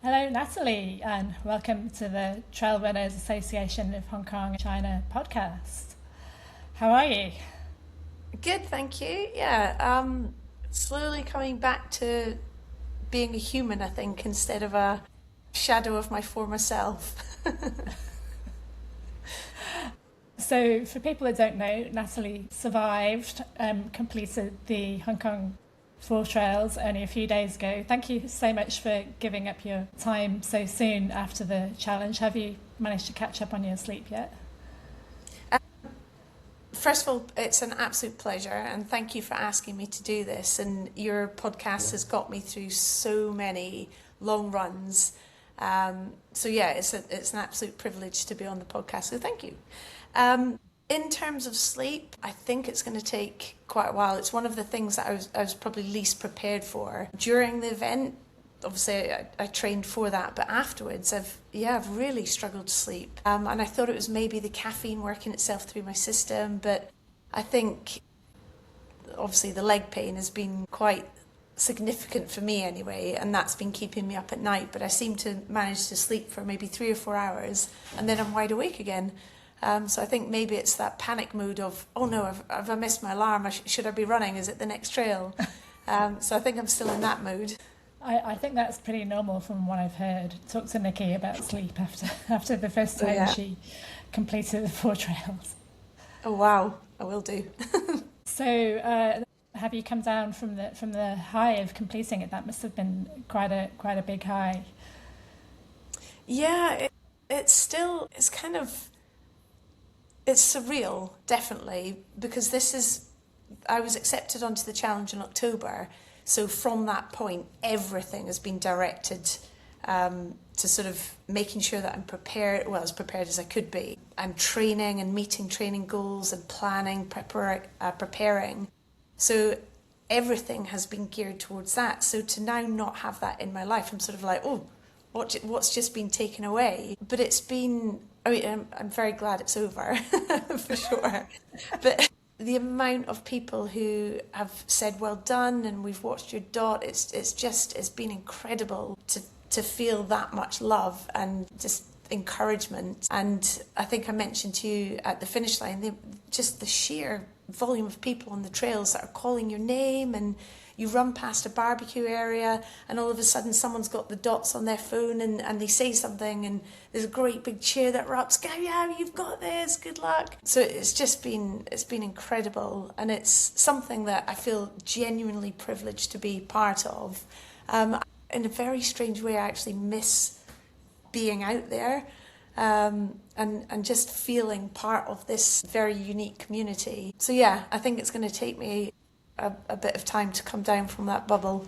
Hello, Natalie, and welcome to the Trail Runners Association of Hong Kong and China podcast. How are you? Good, thank you. Slowly coming back to being a human, I think, instead of a shadow of my former self. So, for people that don't know, Natalie survived, completed the Hong Kong Four Trails only a few days ago. Thank you so much for giving up your time so soon after the challenge. Have you managed to catch up on your sleep yet? First of all, it's an absolute pleasure, and thank you for asking me to do this. And your podcast has got me through so many long runs. It's an absolute privilege to be on the podcast. So thank you. In terms of sleep, I think it's going to take quite a while. It's one of the things that I was probably least prepared for during the event. Obviously, I trained for that, but afterwards, I've really struggled to sleep. And I thought it was maybe the caffeine working itself through my system, but I think obviously the leg pain has been quite significant for me anyway, and that's been keeping me up at night. But I seem to manage to sleep for maybe 3 or 4 hours, and then I'm wide awake again. So I think maybe it's that panic mood of, oh no, have I missed my alarm? Should I be running? Is it the next trail? So I think I'm still in that mood. I think that's pretty normal from what I've heard. Talk to Nikki about sleep after the first Oh time yeah. she completed the four trails. Oh wow, I will do. So, have you come down from the high of completing it? That must have been quite a big high. Yeah, it's kind of, it's surreal, definitely, because I was accepted onto the challenge in October. So from that point, everything has been directed to sort of making sure that I'm prepared, well, as prepared as I could be. I'm training and meeting training goals and planning, preparing. So everything has been geared towards that. So to now not have that in my life, I'm sort of like, oh, what's just been taken away? But it's been, I mean, I'm very glad it's over, for sure. But the amount of people who have said well done and we've watched your dot, it's been incredible to feel that much love and just encouragement. And I think I mentioned to you at the finish line, just the sheer volume of people on the trails that are calling your name, and you run past a barbecue area and all of a sudden someone's got the dots on their phone, and they say something, and there's a great big cheer that erupts, go, yeah, you've got this, good luck. So it's been incredible, and it's something that I feel genuinely privileged to be part of. In a very strange way, I actually miss being out there, and just feeling part of this very unique community. So yeah, I think it's going to take me a bit of time to come down from that bubble.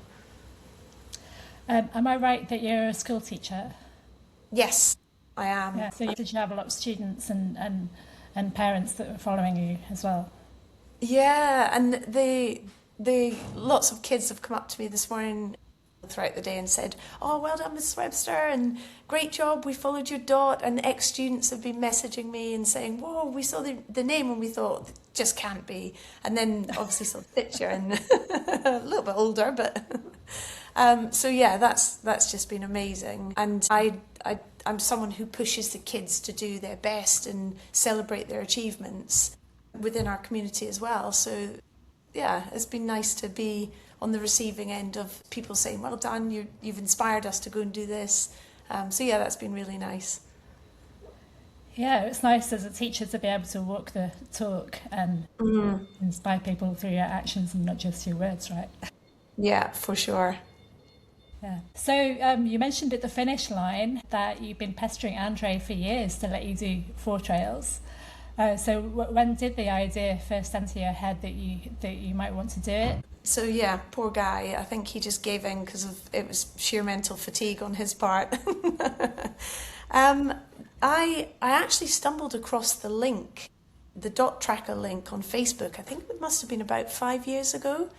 Am I right that you're a school teacher? Yes, I am. Yeah. So did you have a lot of students and parents that were following you as well? Yeah, and the lots of kids have come up to me this morning throughout the day and said, "Oh, well done, Miss Webster, and great job. We followed your dot." And ex-students have been messaging me and saying, "Whoa, we saw the name and we thought just can't be." And then obviously saw the picture and a little bit older, but so yeah, that's just been amazing. And I'm someone who pushes the kids to do their best and celebrate their achievements within our community as well. So yeah, it's been nice to be on the receiving end of people saying, "Well done, you've inspired us to go and do this." So yeah, that's been really nice. Yeah, it's nice as a teacher to be able to walk the talk and Mm. inspire people through your actions and not just your words, right? Yeah, for sure. Yeah. So you mentioned at the finish line that you've been pestering Andre for years to let you do four trails. When did the idea first enter your head that you might want to do it? So yeah, poor guy. I think he just gave in because of it was sheer mental fatigue on his part. um, I actually stumbled across the link, the dot tracker link on Facebook. I think it must have been about 5 years ago.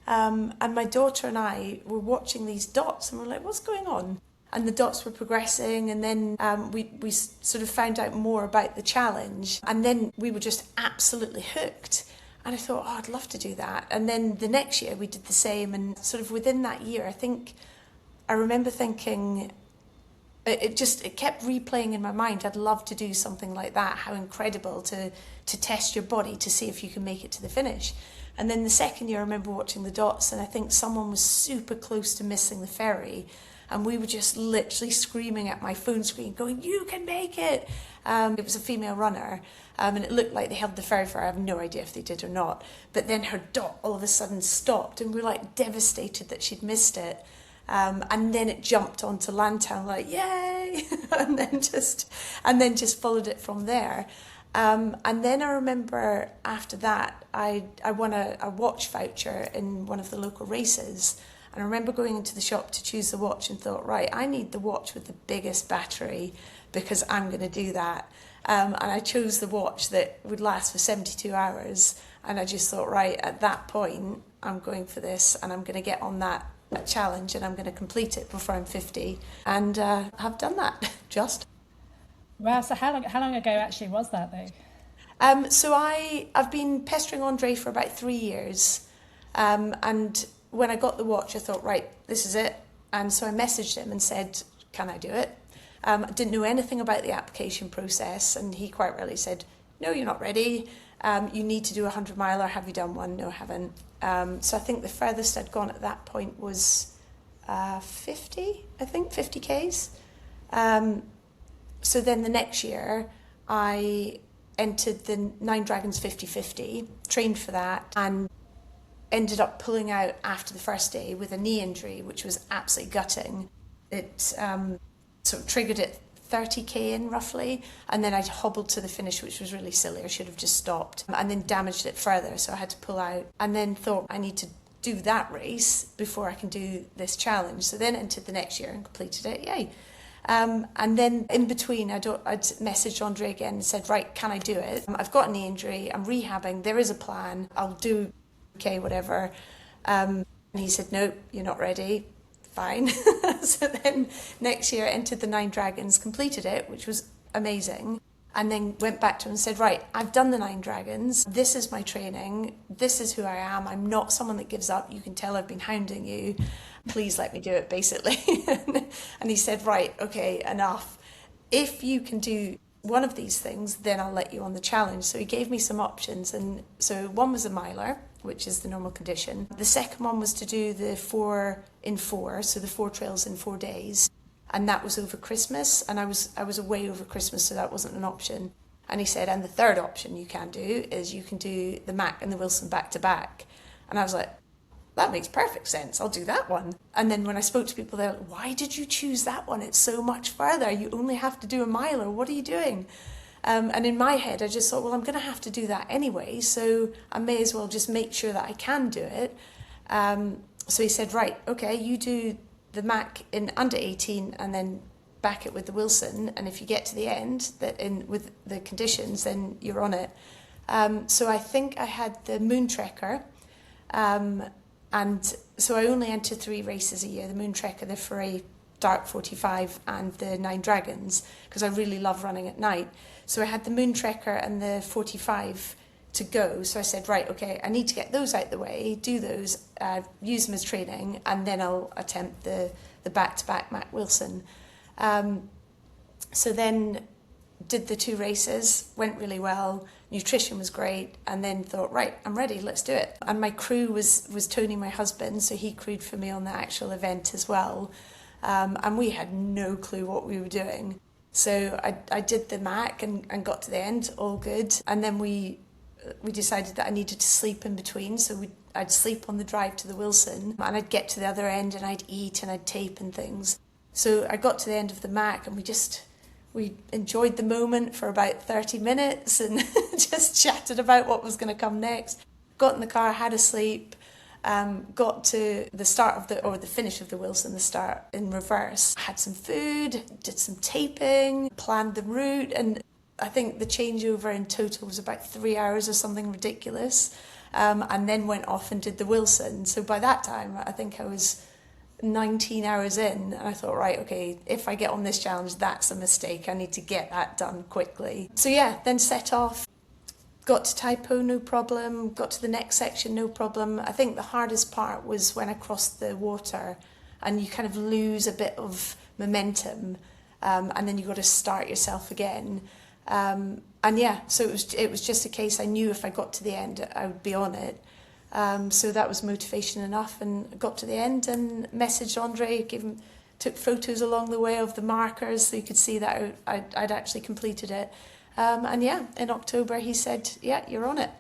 And my daughter and I were watching these dots, and we're like, "What's going on?" And the dots were progressing, and then we sort of found out more about the challenge, and then we were just absolutely hooked. And I thought, oh, I'd love to do that. And then the next year we did the same, and sort of within that year, I think I remember thinking, it kept replaying in my mind. I'd love to do something like that. How incredible to test your body to see if you can make it to the finish. And then the second year, I remember watching the dots, and I think someone was super close to missing the ferry, and we were just literally screaming at my phone screen, going, "You can make it!" It was a female runner, and it looked like they held the ferry for her. I have no idea if they did or not. But then her dot all of a sudden stopped, and we were like devastated that she'd missed it. And then it jumped onto Landtown, like yay, and then just followed it from there. And then I remember after that, I won a watch voucher in one of the local races. And I remember going into the shop to choose the watch and thought, right, I need the watch with the biggest battery because I'm going to do that. And I chose the watch that would last for 72 hours. And I just thought, right, at that point, I'm going for this and I'm going to get on that challenge and I'm going to complete it before I'm 50. And I've done that, just. Wow, so how long ago actually was that though? So I've been pestering Andre for about 3 years. And when I got the watch, I thought, right, this is it. And so I messaged him and said, can I do it? I didn't know anything about the application process. And he quite readily said, no, you're not ready. You need to do a 100-miler. Have you done one? No, I haven't. So I think the furthest I'd gone at that point was 50 Ks. So then the next year, I entered the Nine Dragons 50-50, trained for that, and ended up pulling out after the first day with a knee injury, which was absolutely gutting. It sort of triggered it 30k in roughly, and then I hobbled to the finish, which was really silly. I should have just stopped, and then damaged it further, so I had to pull out, and then thought I need to do that race before I can do this challenge. So then entered the next year and completed it, yay. And then in between, I'd messaged Andre again and said, right, can I do it? I've got a knee injury, I'm rehabbing, there is a plan, I'll do okay, whatever. And he said, nope, you're not ready. Fine. So then next year entered the Nine Dragons, completed it, which was amazing. And then went back to him and said, right, I've done the Nine Dragons. This is my training. This is who I am. I'm not someone that gives up. You can tell I've been hounding you. Please let me do it, basically. And he said, right, okay, enough. If you can do one of these things, then I'll let you on the challenge. So he gave me some options. And so one was a miler, which is the normal condition. The second one was to do the 4 in 4, so the 4 trails in 4 days. And that was over Christmas, and I was away over Christmas, so that wasn't an option. And he said, and the third option you can do is you can do the Mac and the Wilson back to back. And I was like, that makes perfect sense, I'll do that one. And then when I spoke to people, they're like, why did you choose that one? It's so much further, you only have to do a miler, what are you doing? And in my head, I just thought, well, I'm going to have to do that anyway, so I may as well just make sure that I can do it. So he said, right, okay, you do the Mac in under 18 and then back it with the Wilson, and if you get to the end with the conditions, then you're on it. So I think I had the Moon Trekker, and so I only entered 3 races a year, the Moon Trekker, the Foray Dark 45 and the Nine Dragons, because I really love running at night. So I had the Moon Trekker and the 45 to go. So I said, right, okay, I need to get those out the way, do those, use them as training, and then I'll attempt the back-to-back Mac Wilson. So then did the 2 races, went really well, nutrition was great, and then thought, right, I'm ready, let's do it. And my crew was Tony, my husband, so he crewed for me on the actual event as well. And we had no clue what we were doing. So I did the Mac and got to the end, all good. And then we decided that I needed to sleep in between, so I'd sleep on the drive to the Wilson, and I'd get to the other end and I'd eat and I'd tape and things. So I got to the end of the Mac and we enjoyed the moment for about 30 minutes and just chatted about what was going to come next. Got in the car, had a sleep, got to the start of the finish of the Wilson, the start in reverse. Had some food, did some taping, planned the route, and I think the changeover in total was about 3 hours or something ridiculous, and then went off and did the Wilson. So by that time, I think I was 19 hours in, and I thought, right, okay, if I get on this challenge, that's a mistake. I need to get that done quickly. So yeah, then set off, got to Taipo, no problem, got to the next section, no problem. I think the hardest part was when I crossed the water and you kind of lose a bit of momentum. and then you've got to start yourself again. And yeah, so it was just a case, I knew if I got to the end, I would be on it. So that was motivation enough, and got to the end and messaged Andre, took photos along the way of the markers so you could see that I'd actually completed it. And yeah, in October he said, yeah, you're on it,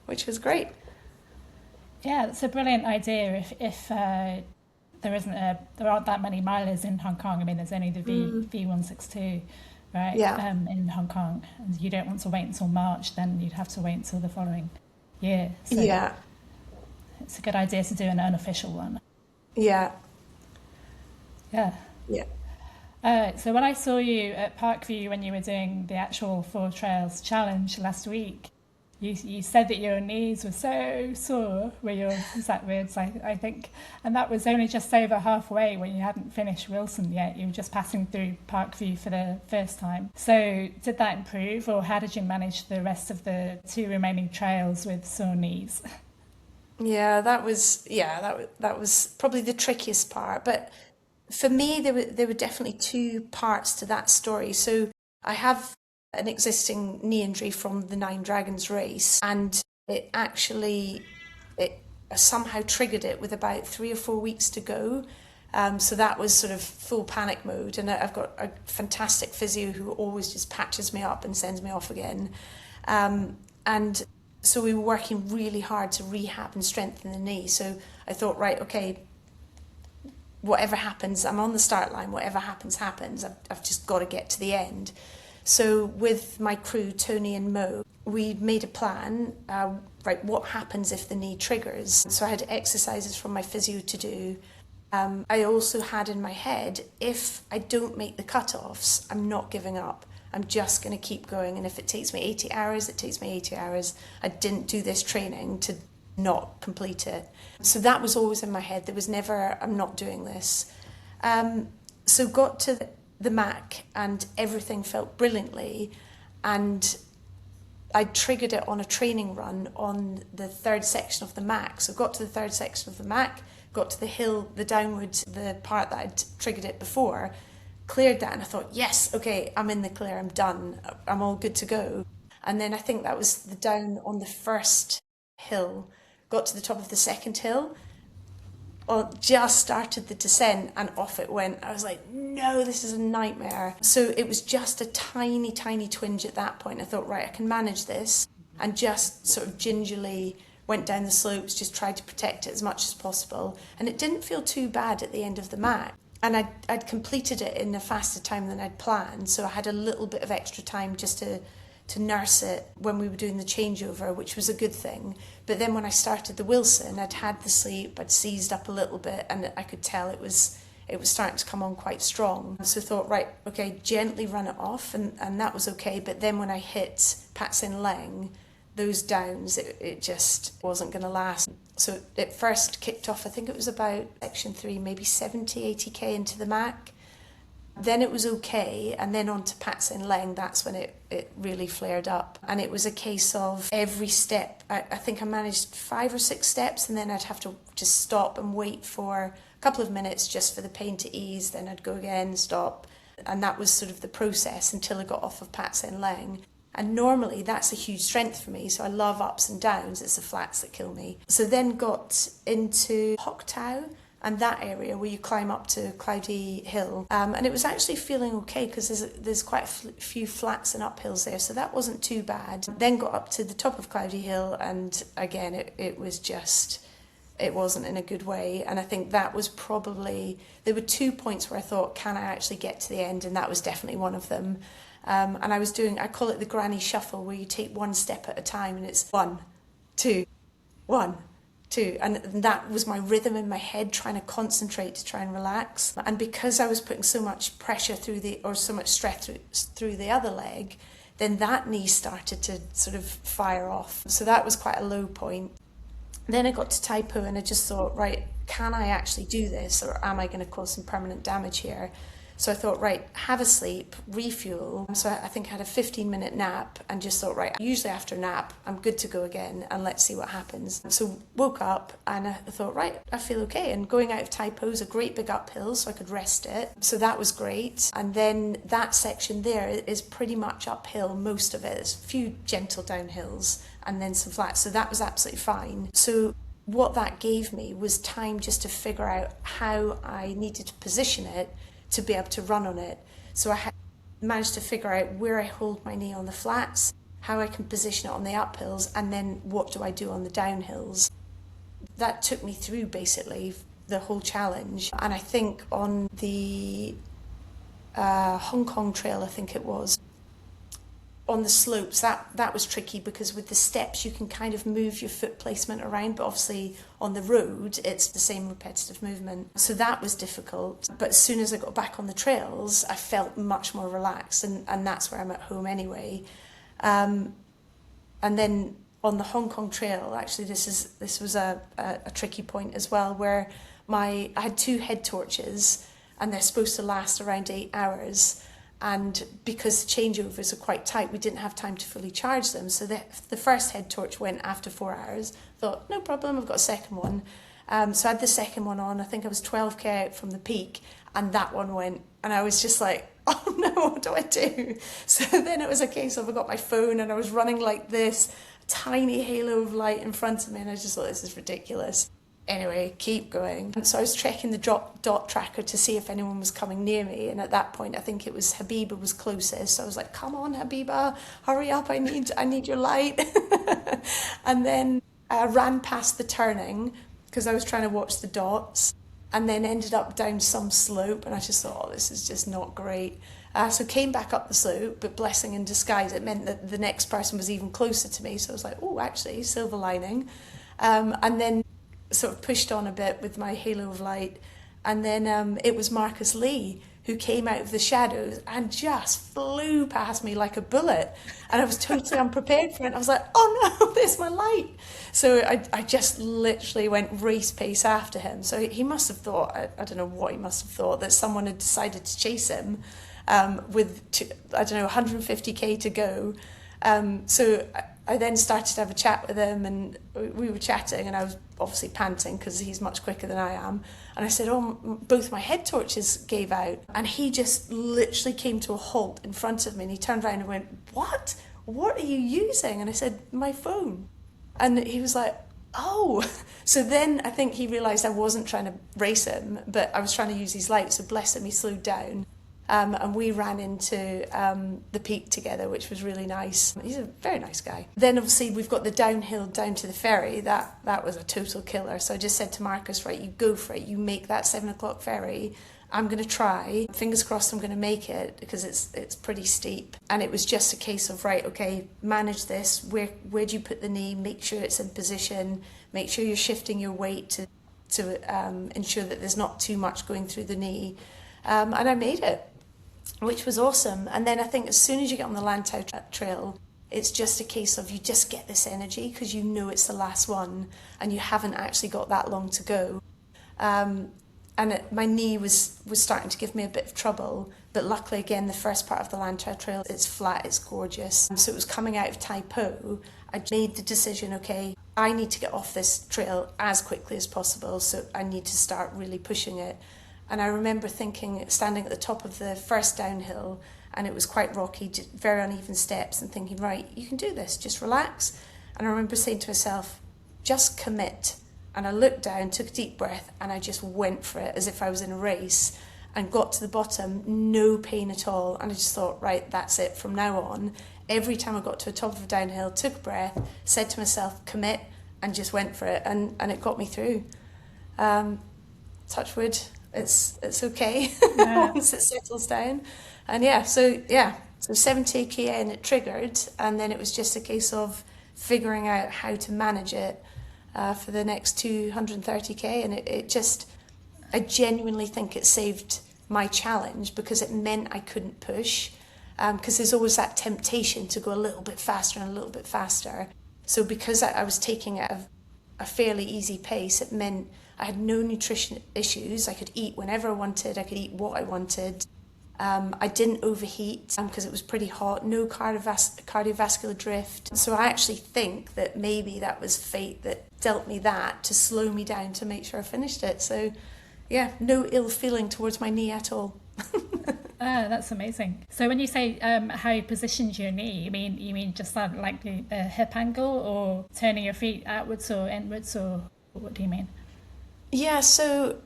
which was great. Yeah, it's a brilliant idea. If there aren't that many milers in Hong Kong. I mean, there's only the V162, right? Yeah. In Hong Kong, and you don't want to wait until March. Then you'd have to wait until the following year. So Yeah. it's a good idea to do an unofficial one. Yeah. Yeah. Yeah. So when I saw you at Parkview when you were doing the actual Four Trails challenge last week, you said that your knees were so sore where your exact words, I think, and that was only just over halfway when you hadn't finished Wilson yet. You were just passing through Parkview for the first time. So did that improve, or how did you manage the rest of the two remaining trails with sore knees? Yeah, that was probably the trickiest part. But for me, there were definitely two parts to that story. So I have an existing knee injury from the Nine Dragons race, and it somehow triggered it with about 3 or 4 weeks to go. So that was sort of full panic mode, and I've got a fantastic physio who always just patches me up and sends me off again. And so we were working really hard to rehab and strengthen the knee. So I thought, right, okay, whatever happens, I'm on the start line. Whatever happens, happens. I've just got to get to the end. So with my crew, Tony and Mo, we made a plan, right, what happens if the knee triggers? So I had exercises from my physio to do. I also had in my head, if I don't make the cut-offs, I'm not giving up. I'm just going to keep going. And if it takes me 80 hours, it takes me 80 hours. I didn't do this training to not complete it. So that was always in my head. There was never, I'm not doing this. So got to the Mac and everything felt brilliantly, and I triggered it on a training run on the third section of the Mac. So got to the third section of the Mac, got to the hill, the downward, the part that I'd triggered it before, cleared that, and I thought, yes, okay, I'm in the clear, I'm done, I'm all good to go. And then I think that was the down on the first hill, got to the top of the second hill, or just started the descent, and off it went. I was like, no, this is a nightmare. So it was just a tiny, tiny twinge at that point. I thought, right, I can manage this, and just sort of gingerly went down the slopes, just tried to protect it as much as possible. And it didn't feel too bad at the end of the Mac. And I'd completed it in a faster time than I'd planned, so I had a little bit of extra time just to nurse it when we were doing the changeover, which was a good thing. But then when I started the Wilson, I'd had the sleep, I'd seized up a little bit, and I could tell it was starting to come on quite strong. So I thought, right, okay, gently run it off, and that was okay. But then when I hit Pat Sin Leng, those downs, it just wasn't going to last. So it first kicked off, I think it was about section 3, maybe 70, 80k into the Mac. Then it was okay, and then on to Pat Sin Leng, that's when it really flared up. And it was a case of every step, I think I managed 5 or 6 steps, and then I'd have to just stop and wait for a couple of minutes just for the pain to ease, then I'd go again, stop. And that was sort of the process until I got off of Pat Sin Leng. And normally that's a huge strength for me, so I love ups and downs, it's the flats that kill me. So then got into Hoc Tau, and that area where you climb up to Cloudy Hill. And it was actually feeling okay because there's quite a few flats and uphills there, so that wasn't too bad. Then got up to the top of Cloudy Hill, and again, it was just, it wasn't in a good way. And I think that was probably, there were 2 points where I thought, can I actually get to the end? And that was definitely one of them. And I call it the granny shuffle, where you take one step at a time, and it's 1, 2, 1, 2, and that was my rhythm in my head, trying to concentrate to try and relax. And because I was putting so much pressure so much stress through the other leg, then that knee started to sort of fire off. So that was quite a low point. Then I got to Tai Po, and I just thought, right, can I actually do this, or am I going to cause some permanent damage here? So I thought, right, have a sleep, refuel. So I think I had a 15-minute nap and just thought, right, usually after a nap, I'm good to go again and let's see what happens. So woke up and I thought, right, I feel okay. And going out of Taipo is a great big uphill, so I could rest it. So that was great. And then that section there is pretty much uphill, most of it. There's a few gentle downhills and then some flats. So that was absolutely fine. So what that gave me was time just to figure out how I needed to position it to be able to run on it. So I managed to figure out where I hold my knee on the flats, how I can position it on the uphills, and then what do I do on the downhills. That took me through basically the whole challenge. And I think on the Hong Kong Trail, I think it was, on the slopes, that was tricky because with the steps you can kind of move your foot placement around, but obviously on the road it's the same repetitive movement. So that was difficult. But as soon as I got back on the trails, I felt much more relaxed, and that's where I'm at home anyway. And then on the Hong Kong Trail, actually this was a tricky point as well, where I had 2 head torches and they're supposed to last around 8 hours. And because the changeovers are quite tight, we didn't have time to fully charge them. So the first head torch went after 4 hours. Thought, no problem, I've got a second one. So I had the second one on. I think I was 12k out from the peak, and that one went. And I was just like, oh no, what do I do? So then it was a case of I got my phone and I was running like this, a tiny halo of light in front of me, and I just thought, this is ridiculous. Anyway, keep going. And so I was checking the dot tracker to see if anyone was coming near me, and at that point I think it was Habiba was closest. So I was like, come on Habiba, hurry up, I need your light. And then I ran past the turning because I was trying to watch the dots, and then ended up down some slope, and I just thought, oh, this is just not great. So came back up the slope, but blessing in disguise, it meant that the next person was even closer to me. So I was like, oh, actually, silver lining. And then sort of pushed on a bit with my halo of light, and then it was Marcus Lee who came out of the shadows and just flew past me like a bullet, and I was totally unprepared for it. I was like, oh no, there's my light. So I just literally went race pace after him. So he must have thought, I don't know what he must have thought, that someone had decided to chase him with 150k to go. So I then started to have a chat with him, and we were chatting, and I was obviously panting because he's much quicker than I am. And I said, oh, both my head torches gave out. And he just literally came to a halt in front of me, and he turned around and went, what? What are you using? And I said, my phone. And he was like, oh. So then I think he realised I wasn't trying to race him, but I was trying to use his light. So bless him, he slowed down. And we ran into the peak together, which was really nice. He's a very nice guy. Then obviously we've got the downhill down to the ferry. That was a total killer. So I just said to Marcus, right, you go for it. You make that 7 o'clock ferry. I'm going to try. Fingers crossed I'm going to make it, because it's pretty steep. And it was just a case of, right, okay, manage this. Where do you put the knee? Make sure it's in position. Make sure you're shifting your weight to ensure that there's not too much going through the knee. And I made it, which was awesome. And then I think as soon as you get on the Lantau Trail, it's just a case of you just get this energy because you know it's the last one and you haven't actually got that long to go. My knee was starting to give me a bit of trouble, but luckily again the first part of the Lantau Trail, it's flat, it's gorgeous. So it was coming out of Taipo. I made the decision, okay, I need to get off this trail as quickly as possible, so I need to start really pushing it. And I remember thinking, standing at the top of the first downhill, and it was quite rocky, very uneven steps, and thinking, right, you can do this, just relax. And I remember saying to myself, just commit. And I looked down, took a deep breath, and I just went for it as if I was in a race, and got to the bottom, no pain at all. And I just thought, right, that's it. From now on, every time I got to the top of a downhill, took a breath, said to myself, commit, and just went for it. And it got me through. Touch wood. It's okay once it settles down. And so 70k and it triggered, and then it was just a case of figuring out how to manage it for the next 230k, and I genuinely think it saved my challenge, because it meant I couldn't push, because there's always that temptation to go a little bit faster and a little bit faster. So because I was taking it at a fairly easy pace, it meant I had no nutrition issues. I could eat whenever I wanted. I could eat what I wanted. I didn't overheat because it was pretty hot, no cardiovascular drift. So I actually think that maybe that was fate that dealt me that to slow me down to make sure I finished it. So yeah, no ill feeling towards my knee at all. That's amazing. So when you say how you positioned your knee, you mean just that, like the hip angle, or turning your feet outwards or inwards, or what do you mean? Yeah, so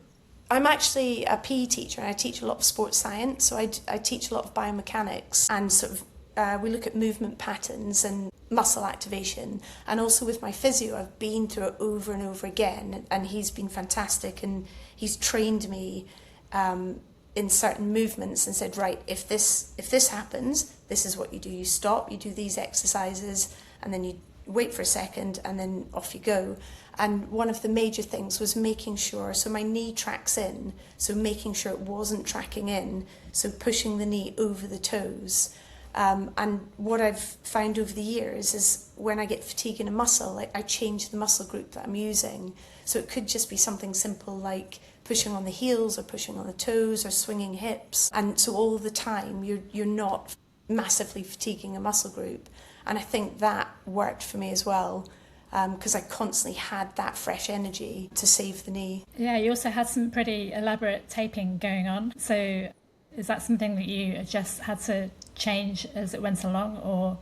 I'm actually a PE teacher and I teach a lot of sports science. So I teach a lot of biomechanics and sort of we look at movement patterns and muscle activation. And also with my physio, I've been through it over and over again, and he's been fantastic, and he's trained me in certain movements and said, right, if this happens, this is what you do. You stop, you do these exercises, and then you wait for a second, and then off you go. And one of the major things was making sure, so my knee tracks in, so making sure it wasn't tracking in, so pushing the knee over the toes. And what I've found over the years is when I get fatigue in a muscle, I change the muscle group that I'm using. So it could just be something simple like pushing on the heels or pushing on the toes or swinging hips. And so all the time you're not massively fatiguing a muscle group. And I think that worked for me as well, because I constantly had that fresh energy to save the knee. Yeah, you also had some pretty elaborate taping going on. So is that something that you just had to change as it went along, or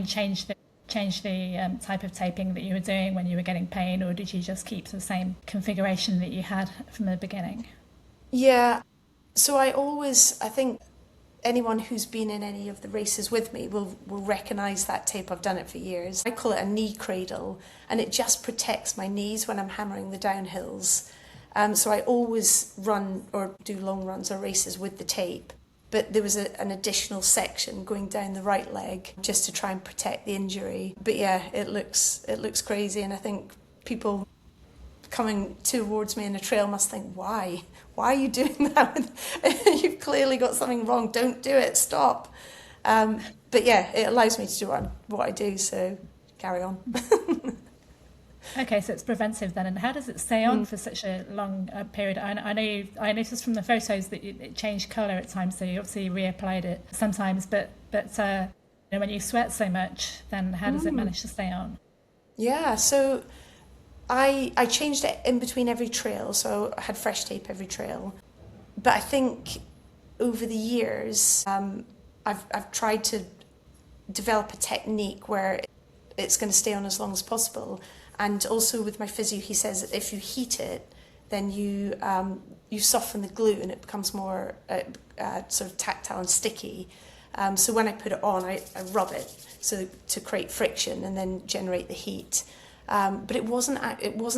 change the type of taping that you were doing when you were getting pain, or did you just keep the same configuration that you had from the beginning? Yeah, so I think anyone who's been in any of the races with me will recognise that tape. I've done it for years. I call it a knee cradle, and it just protects my knees when I'm hammering the downhills. So I always run or do long runs or races with the tape. But there was an additional section going down the right leg just to try and protect the injury. But yeah, it looks crazy, and I think people coming towards me in a trail must think, why are you doing that? You've clearly got something wrong. Don't do it. Stop. But yeah, it allows me to do what I do. So carry on. Okay, so it's preventive then. And how does it stay on for such a long period? I noticed from the photos that it changed colour at times, so you obviously reapplied it sometimes. But when you sweat so much, then how does it manage to stay on? Yeah, so I changed it in between every trail, so I had fresh tape every trail. But I think over the years, I've tried to develop a technique where it's going to stay on as long as possible. And also with my physio, he says that if you heat it, then you soften the glue and it becomes more sort of tactile and sticky. So when I put it on, I rub it so to create friction and then generate the heat. But it wasn't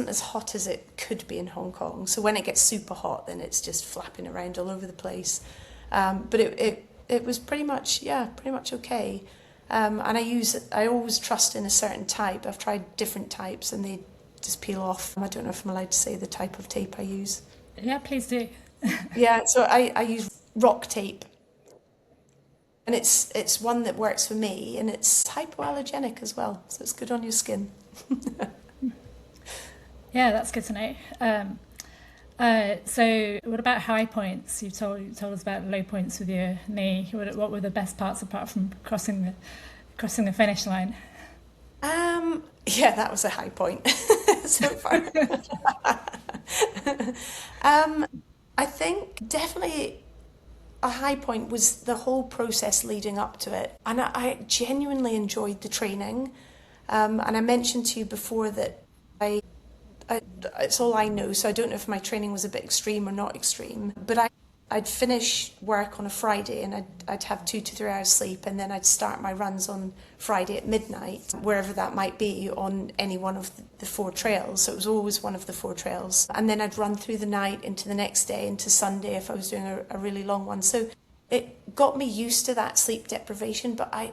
as hot as it could be in Hong Kong. So when it gets super hot, then it's just flapping around all over the place. But it was pretty much okay. And I always trust in a certain type. I've tried different types and they just peel off. I don't know if I'm allowed to say the type of tape I use. Yeah, please do. Yeah, so I use rock tape. And it's one that works for me, and it's hypoallergenic as well, so it's good on your skin. Yeah, that's good to know. So what about high points? You told us about low points with your knee. What were the best parts apart from crossing the finish line? Yeah, that was a high point so far. I think definitely a high point was the whole process leading up to it, and I genuinely enjoyed the training. And I mentioned to you before that it's all I know, so I don't know if my training was a bit extreme or not extreme. But I'd finish work on a Friday and I'd have 2 to 3 hours sleep, and then I'd start my runs on Friday at midnight, wherever that might be on any one of the 4 trails. So it was always one of the 4 trails. And then I'd run through the night into the next day, into Sunday if I was doing a really long one. So it got me used to that sleep deprivation, but I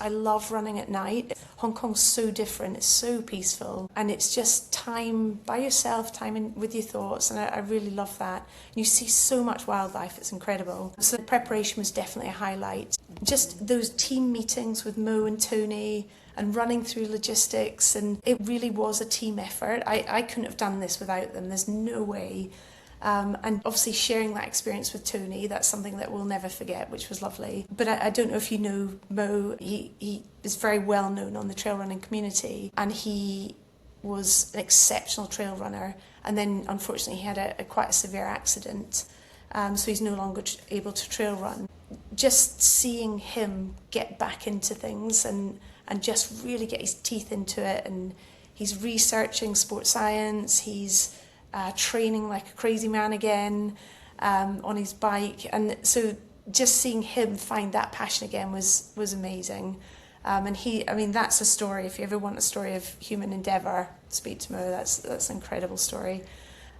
love running at night. Hong Kong's so different, it's so peaceful, and it's just time by yourself, time with your thoughts, and I really love that. You see so much wildlife, it's incredible. So the preparation was definitely a highlight. Just those team meetings with Mo and Tony and running through logistics, and it really was a team effort. I couldn't have done this without them, there's no way. And obviously sharing that experience with Tony, that's something that we'll never forget, which was lovely. But I don't know if you know Mo, he is very well known on the trail running community, and he was an exceptional trail runner, and then unfortunately he had quite a severe accident, so he's no longer able to trail run. Just seeing him get back into things and just really get his teeth into it, and he's researching sports science, he's training like a crazy man again on his bike, and so just seeing him find that passion again was amazing. And that's a story. If you ever want a story of human endeavour, speak to Mo. That's an incredible story.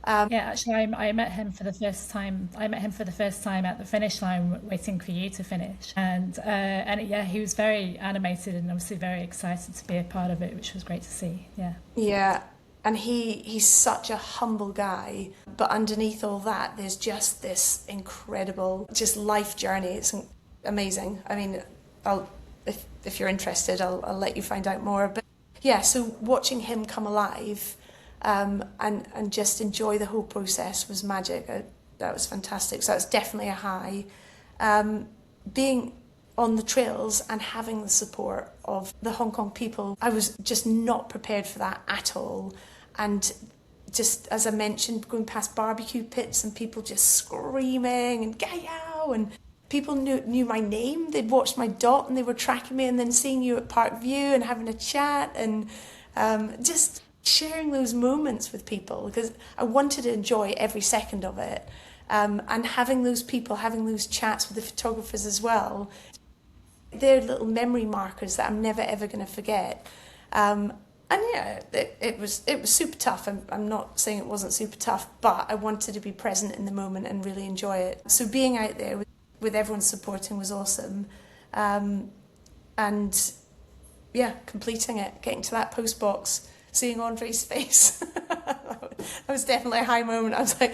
Yeah, actually, I met him for the first time. I met him for the first time at the finish line, waiting for you to finish, and yeah, he was very animated and obviously very excited to be a part of it, which was great to see. Yeah. Yeah, and he's such a humble guy, but underneath all that, there's just this incredible just life journey. It's amazing. I mean, if you're interested, I'll let you find out more. But yeah, so watching him come alive. And just enjoy the whole process was magic. That was fantastic. So that's definitely a high. Being on the trails and having the support of the Hong Kong people, I was just not prepared for that at all. And just, as I mentioned, going past barbecue pits and people just screaming and "Gayow!" and people knew my name. They'd watched my dot and they were tracking me, and then seeing you at Park View and having a chat and just sharing those moments with people, because I wanted to enjoy every second of it, and having those people, having those chats with the photographers as well, they're little memory markers that I'm never ever going to forget. And yeah, it was super tough. I'm not saying it wasn't super tough, but I wanted to be present in the moment and really enjoy it. So being out there with everyone supporting was awesome, and yeah, completing it, getting to that post box, seeing Andre's face. That was definitely a high moment. I was like,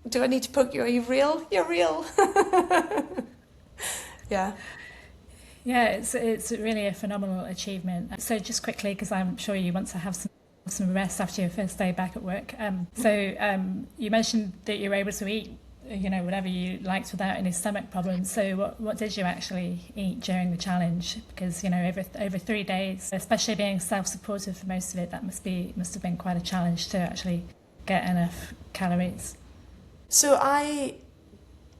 do I need to poke you? Are you real? You're real. Yeah. Yeah, it's really a phenomenal achievement. So just quickly, because I'm sure you want to have some rest after your first day back at work. You mentioned that you were able to eat, whatever you liked without any stomach problems. So what did you actually eat during the challenge? Because over 3 days, especially being self-supported for most of it, that must have been quite a challenge to actually get enough calories. So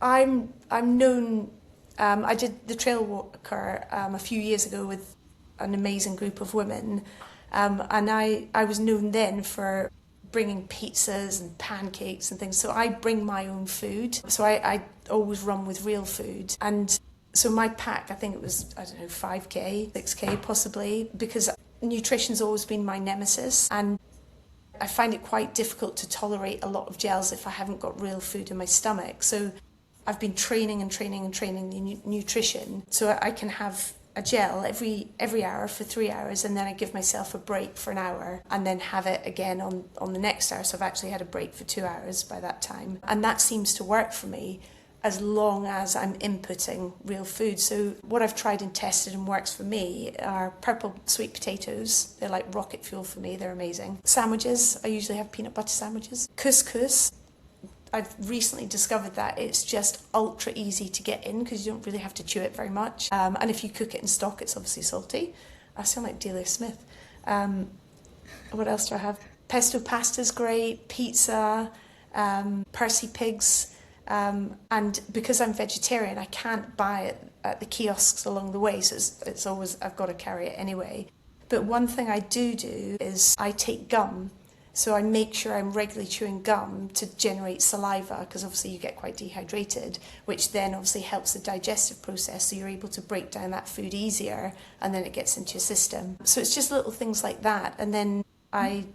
I'm known. I did the Trail Walker a few years ago with an amazing group of women, and I was known then for bringing pizzas and pancakes and things. So I bring my own food. So I always run with real food. And so my pack, I think it was, 5K, 6K possibly, because nutrition's always been my nemesis. And I find it quite difficult to tolerate a lot of gels if I haven't got real food in my stomach. So I've been training the nutrition so I can have a gel every hour for 3 hours, and then I give myself a break for an hour and then have it again on the next hour. So I've actually had a break for 2 hours by that time. And that seems to work for me as long as I'm inputting real food. So what I've tried and tested and works for me are purple sweet potatoes. They're like rocket fuel for me. They're amazing. Sandwiches. I usually have peanut butter sandwiches. Couscous. I've recently discovered that it's just ultra easy to get in because you don't really have to chew it very much. And if you cook it in stock, it's obviously salty. I sound like Delia Smith. What else do I have? Pesto pasta's great, pizza, Percy pigs. And because I'm vegetarian, I can't buy it at the kiosks along the way, so it's always, I've got to carry it anyway. But one thing I do is I take gum. So I make sure I'm regularly chewing gum to generate saliva, because obviously you get quite dehydrated, which then obviously helps the digestive process, so you're able to break down that food easier and then it gets into your system. So it's just little things like that. And then I,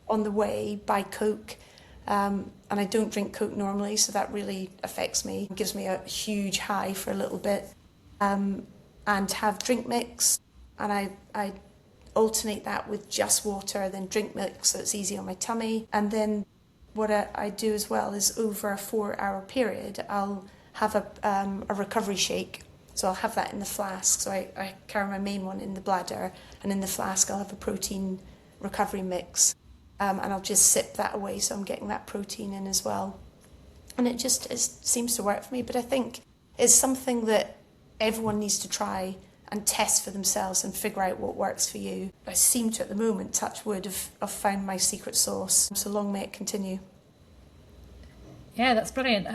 on the way, buy Coke, and I don't drink Coke normally, so that really affects me. It gives me a huge high for a little bit. And have drink mix, and I alternate that with just water, then drink milk, so it's easy on my tummy. And then what I do as well is over a 4-hour period, I'll have a recovery shake. So I'll have that in the flask. So I carry my main one in the bladder, and in the flask I'll have a protein recovery mix. And I'll just sip that away, so I'm getting that protein in as well. And it seems to work for me. But I think it's something that everyone needs to try and test for themselves and figure out what works for you. I seem to, at the moment, touch wood, have found my secret sauce. So long may it continue. Yeah, that's brilliant.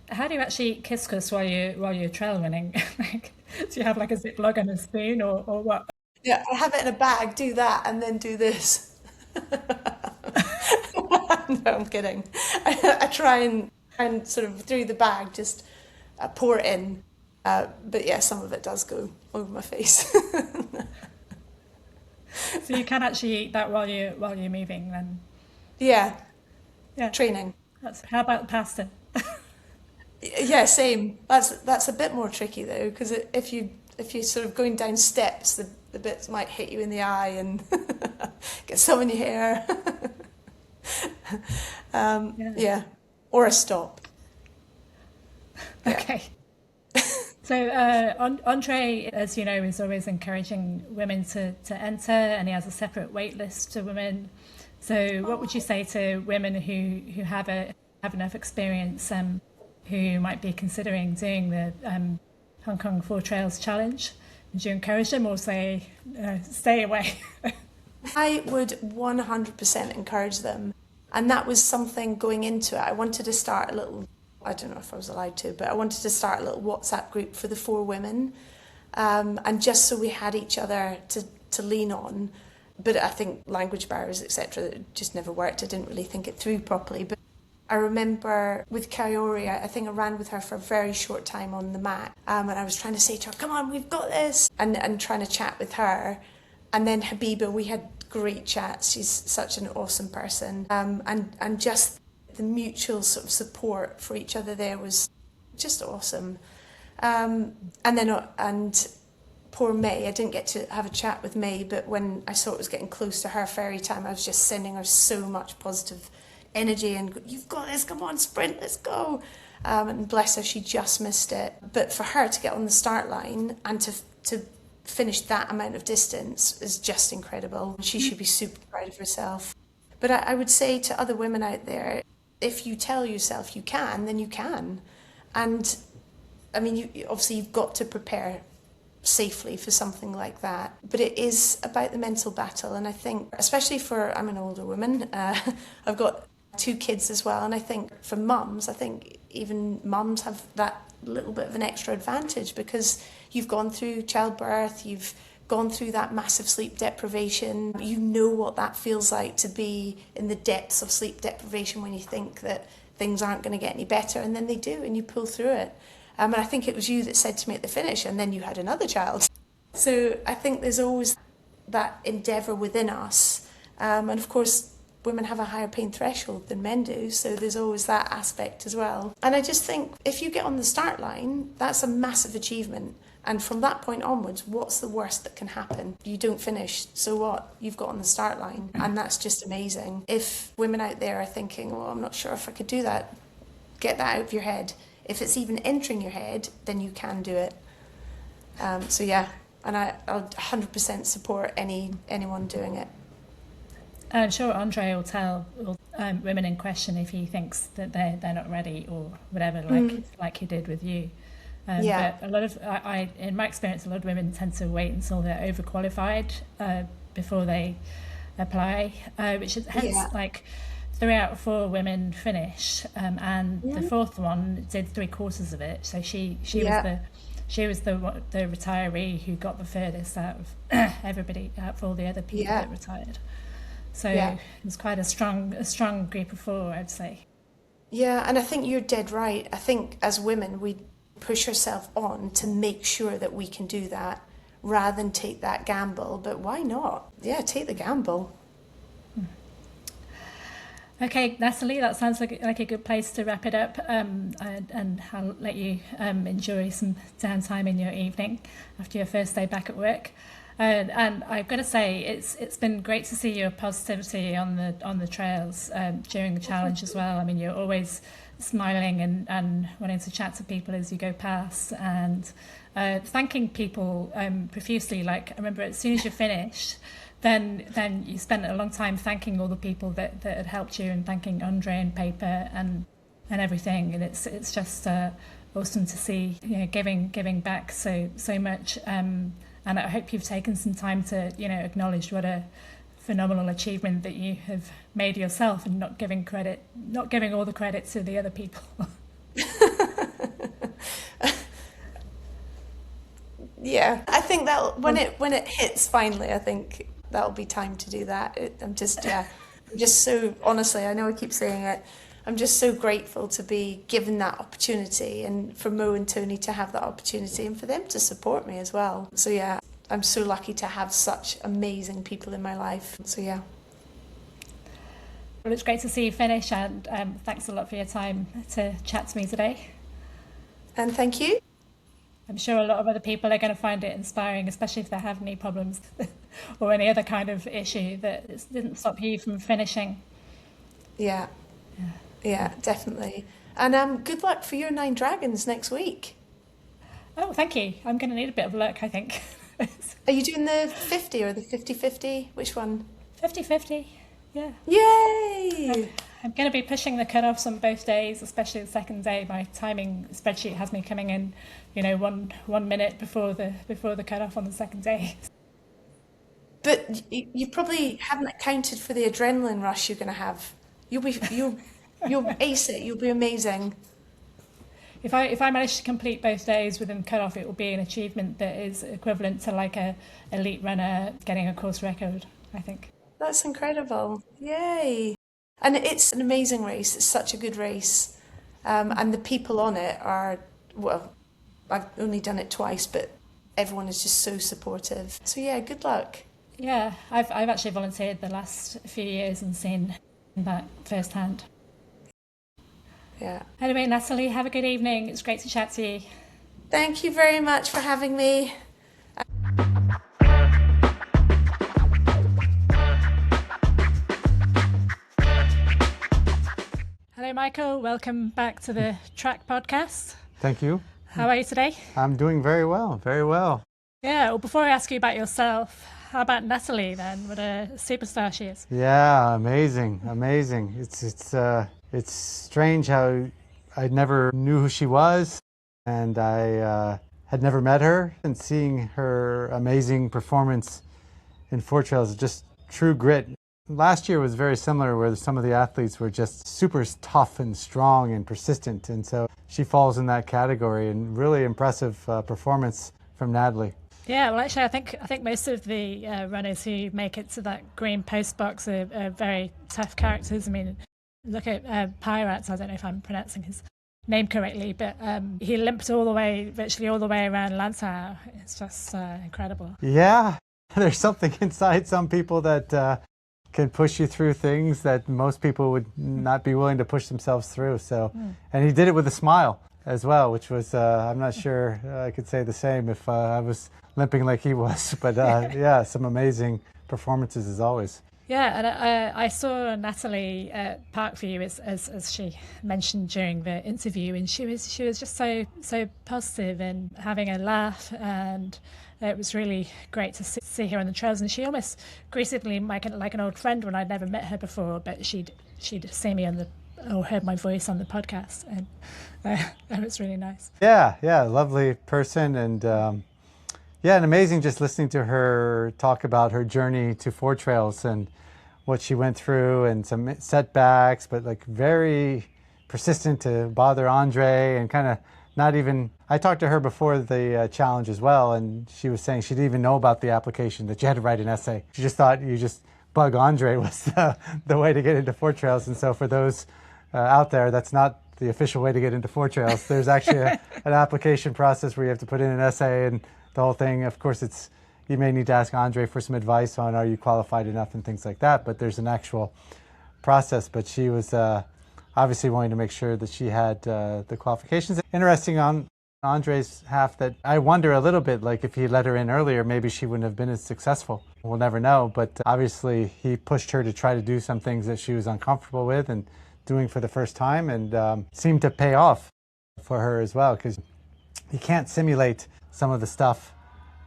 How do you actually kiss while you're trail running? Like, do you have like a Ziploc and a spoon, or what? Yeah, I have it in a bag, do that, and then do this. No, I'm kidding. I try and sort of through the bag just pour it in. But yeah, some of it does go over my face. So you can actually eat that while you're moving. Then Yeah, yeah, training. how about pasta? Yeah, same. That's a bit more tricky though, because if you're sort of going down steps, the bits might hit you in the eye and get some in your hair. Yeah. Yeah, or a stop. Yeah. Okay. So Andre, as you know, is always encouraging women to enter, and he has a separate wait list to women. So what would you say to women who have enough experience, who might be considering doing the Hong Kong Four Trails Challenge? Would you encourage them, or say stay away? I would 100% encourage them. And that was something going into it. I wanted to start a little, I don't know if I was allowed to, but I wanted to start a little WhatsApp group for the 4 women. And just so we had each other to lean on. But I think language barriers, etc., just never worked. I didn't really think it through properly. But I remember with Kaori, I think I ran with her for a very short time on the mat. And I was trying to say to her, come on, we've got this. And trying to chat with her. And then Habiba, we had great chats. She's such an awesome person. And just the mutual sort of support for each other there was just awesome. And poor May, I didn't get to have a chat with May, but when I saw it was getting close to her ferry time, I was just sending her so much positive energy and you've got this, come on, sprint, let's go. And bless her, she just missed it. But for her to get on the start line and to finish that amount of distance is just incredible. She should be super proud of herself. But I would say to other women out there, if you tell yourself you can, then you can. And I mean, obviously you've got to prepare safely for something like that. But it is about the mental battle. And I think, especially I'm an older woman, I've got 2 kids as well. And I think for mums, I think even mums have that little bit of an extra advantage because you've gone through childbirth, you've gone through that massive sleep deprivation. You know what that feels like to be in the depths of sleep deprivation when you think that things aren't going to get any better, and then they do, and you pull through it. And I think it was you that said to me at the finish, and then you had another child. So I think there's always that endeavour within us. And of course, women have a higher pain threshold than men do, so there's always that aspect as well. And I just think if you get on the start line, that's a massive achievement. And from that point onwards, what's the worst that can happen? You don't finish, so what? You've got on the start line, and that's just amazing. If women out there are thinking, well, I'm not sure if I could do that, get that out of your head. If it's even entering your head, then you can do it. So yeah, and I'll 100% support anyone doing it. I'm sure Andre will tell women in question if he thinks that they're not ready or whatever, like he did with you. Yeah. But a lot of, in my experience, a lot of women tend to wait until they're overqualified before they apply, which is hence like 3 out of 4 women finish, and the 4th one did 3 quarters of it. So she was the retiree who got the furthest out of everybody, out of all the other people that retired. So it was quite a strong group of 4, I'd say. Yeah, and I think you're dead right. I think as women, we push ourselves on to make sure that we can do that rather than take that gamble. But why not? Yeah, take the gamble. Okay, Natalie, that sounds like a good place to wrap it up, and I'll let you enjoy some downtime in your evening after your first day back at work. And I've got to say, it's been great to see your positivity on the trails during the challenge as well. I mean, you're always smiling and wanting to chat to people as you go past, and thanking people profusely. Like, I remember as soon as you finished, then you spent a long time thanking all the people that had helped you, and thanking Andre and Paper, and and everything. And it's just awesome to see, giving back so much. And I hope you've taken some time to, acknowledge what a phenomenal achievement that you have made yourself, and not giving all the credit to the other people. Yeah, I think that when it hits finally, I think that'll be time to do that. I'm just so, honestly, I know I keep saying it, I'm just so grateful to be given that opportunity, and for Mo and Tony to have that opportunity, and for them to support me as well. So yeah, I'm so lucky to have such amazing people in my life. So yeah. Well, it's great to see you finish, and thanks a lot for your time to chat to me today. And thank you. I'm sure a lot of other people are going to find it inspiring, especially if they have knee problems or any other kind of issue, that it didn't stop you from finishing. Yeah, definitely. And good luck for your 9 Dragons next week. Oh, thank you. I'm going to need a bit of luck, I think. Are you doing the 50 or the 50-50? Which one? 50-50, yeah. Yay! I'm going to be pushing the cut-offs on both days, especially the second day. My timing spreadsheet has me coming in, 1 minute before the cut-off on the second day. But you probably haven't accounted for the adrenaline rush you're going to have. You'll ace it. You'll be amazing. If I manage to complete both days within cut-off, it will be an achievement that is equivalent to like a elite runner getting a course record, I think. That's incredible. Yay. And it's an amazing race. It's such a good race. And the people on it are, well, I've only done it twice, but everyone is just so supportive. So yeah, good luck. Yeah, I've actually volunteered the last few years and seen that firsthand. Yeah. Anyway, Natalie, have a good evening. It's great to chat to you. Thank you very much for having me. Hello, Michael. Welcome back to the Track Podcast. Thank you. How are you today? I'm doing very well, very well. Yeah, well, before I ask you about yourself, how about Natalie then? What a superstar she is. Yeah, amazing. It's strange how I never knew who she was, and I had never met her, and seeing her amazing performance in Four Trails is just true grit. Last year was very similar, where some of the athletes were just super tough and strong and persistent, and so she falls in that category, and really impressive performance from Natalie. Yeah, well, actually, I think most of the runners who make it to that green post box are very tough characters. I mean, look at Pirates. I don't know if I'm pronouncing his name correctly, but he limped virtually all the way around Lantau. It's just incredible. Yeah, there's something inside some people that can push you through things that most people would not be willing to push themselves through. So, and he did it with a smile as well, which was, I'm not sure I could say the same if I was limping like he was, but yeah, some amazing performances as always. Yeah, and I saw Natalie at Parkview as she mentioned during the interview, and she was just so positive and having a laugh, and it was really great to see her on the trails. And she almost greeted me like an old friend when I'd never met her before, but she'd seen me or heard my voice on the podcast, and that was really nice. Yeah, lovely person, and and amazing just listening to her talk about her journey to Four Trails and what she went through, and some setbacks, but like very persistent to bother Andre, and kind of not even, I talked to her before the challenge as well, and she was saying she didn't even know about the application, that you had to write an essay. She just thought you just bug Andre was the way to get into Four Trails. And so for those out there, that's not the official way to get into Four Trails. There's actually an application process where you have to put in an essay and the whole thing. Of course, you may need to ask Andre for some advice on, are you qualified enough and things like that, but there's an actual process. But she was obviously wanting to make sure that she had the qualifications. Interesting on Andre's half that I wonder a little bit, like if he let her in earlier, maybe she wouldn't have been as successful. We'll never know, but obviously he pushed her to try to do some things that she was uncomfortable with and doing for the first time, and seemed to pay off for her as well, because you can't simulate some of the stuff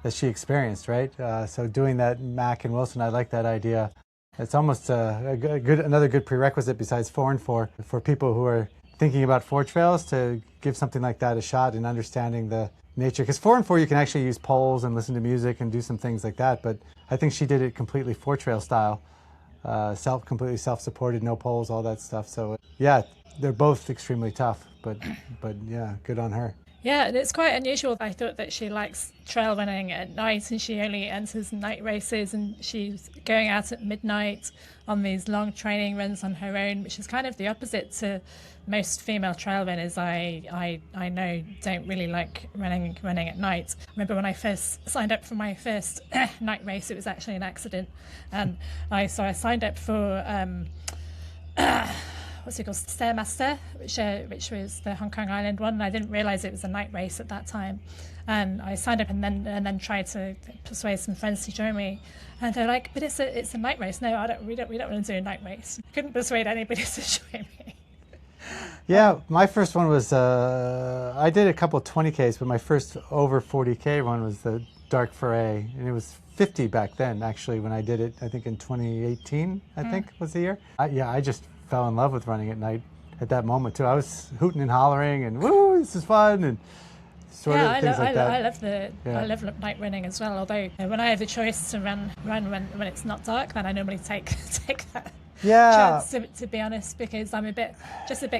that she experienced, right? So doing that, Mac and Wilson, I like that idea. It's almost another good prerequisite besides 4 and 4 for people who are thinking about 4 trails to give something like that a shot and understanding the nature. Because 4 and 4 you can actually use poles and listen to music and do some things like that, but I think she did it completely 4 trail style, completely self-supported, no poles, all that stuff. So yeah, they're both extremely tough, but yeah, good on her. Yeah, and it's quite unusual. I thought that she likes trail running at night and she only enters night races, and she's going out at midnight on these long training runs on her own, which is kind of the opposite to most female trail runners I know don't really like running at night. I remember when I first signed up for my first night race, it was actually an accident, and I signed up for what's it called, Stairmaster, which was the Hong Kong Island one, and I didn't realise it was a night race at that time. And I signed up and then tried to persuade some friends to join me, and they're like, "But it's a night race." No, we don't want to do a night race. I couldn't persuade anybody to join me. Yeah, my first one was I did a couple 20Ks, but my first over 40K one was the Dark Foray, and it was 50 back then actually when I did it. I think in 2018, I think was the year. I just fell in love with running at night at that moment too. I was hooting and hollering and woo, this is fun, and sort of things like that. I love night running as well. Although when I have the choice to run when it's not dark, then I normally take that chance. To be honest, because I'm a bit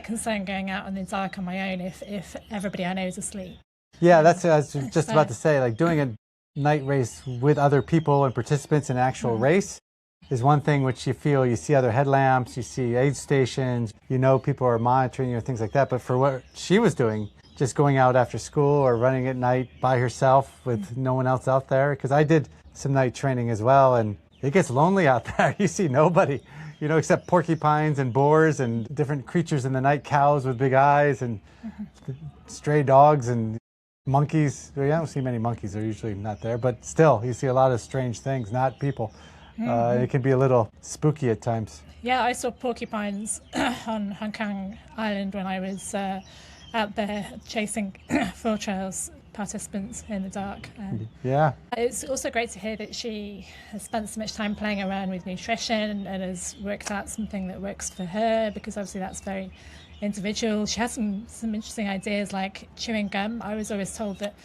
concerned going out in the dark on my own if everybody I know is asleep. Yeah, that's what I was just about to say. Like doing a night race with other people and participants in an actual race is one thing which you see other headlamps, you see aid stations, people are monitoring you, things like that. But for what she was doing, just going out after school or running at night by herself with no one else out there, because I did some night training as well, and it gets lonely out there. You see nobody, except porcupines and boars and different creatures in the night, cows with big eyes and stray dogs and monkeys. Well, I don't see many monkeys, they're usually not there, but still you see a lot of strange things, not people. It can be a little spooky at times. Yeah, I saw porcupines on Hong Kong Island when I was out there chasing 4 trails participants in the dark. Yeah. It's also great to hear that she has spent so much time playing around with nutrition and has worked out something that works for her, because obviously that's very individual. She has some interesting ideas like chewing gum. I was always told that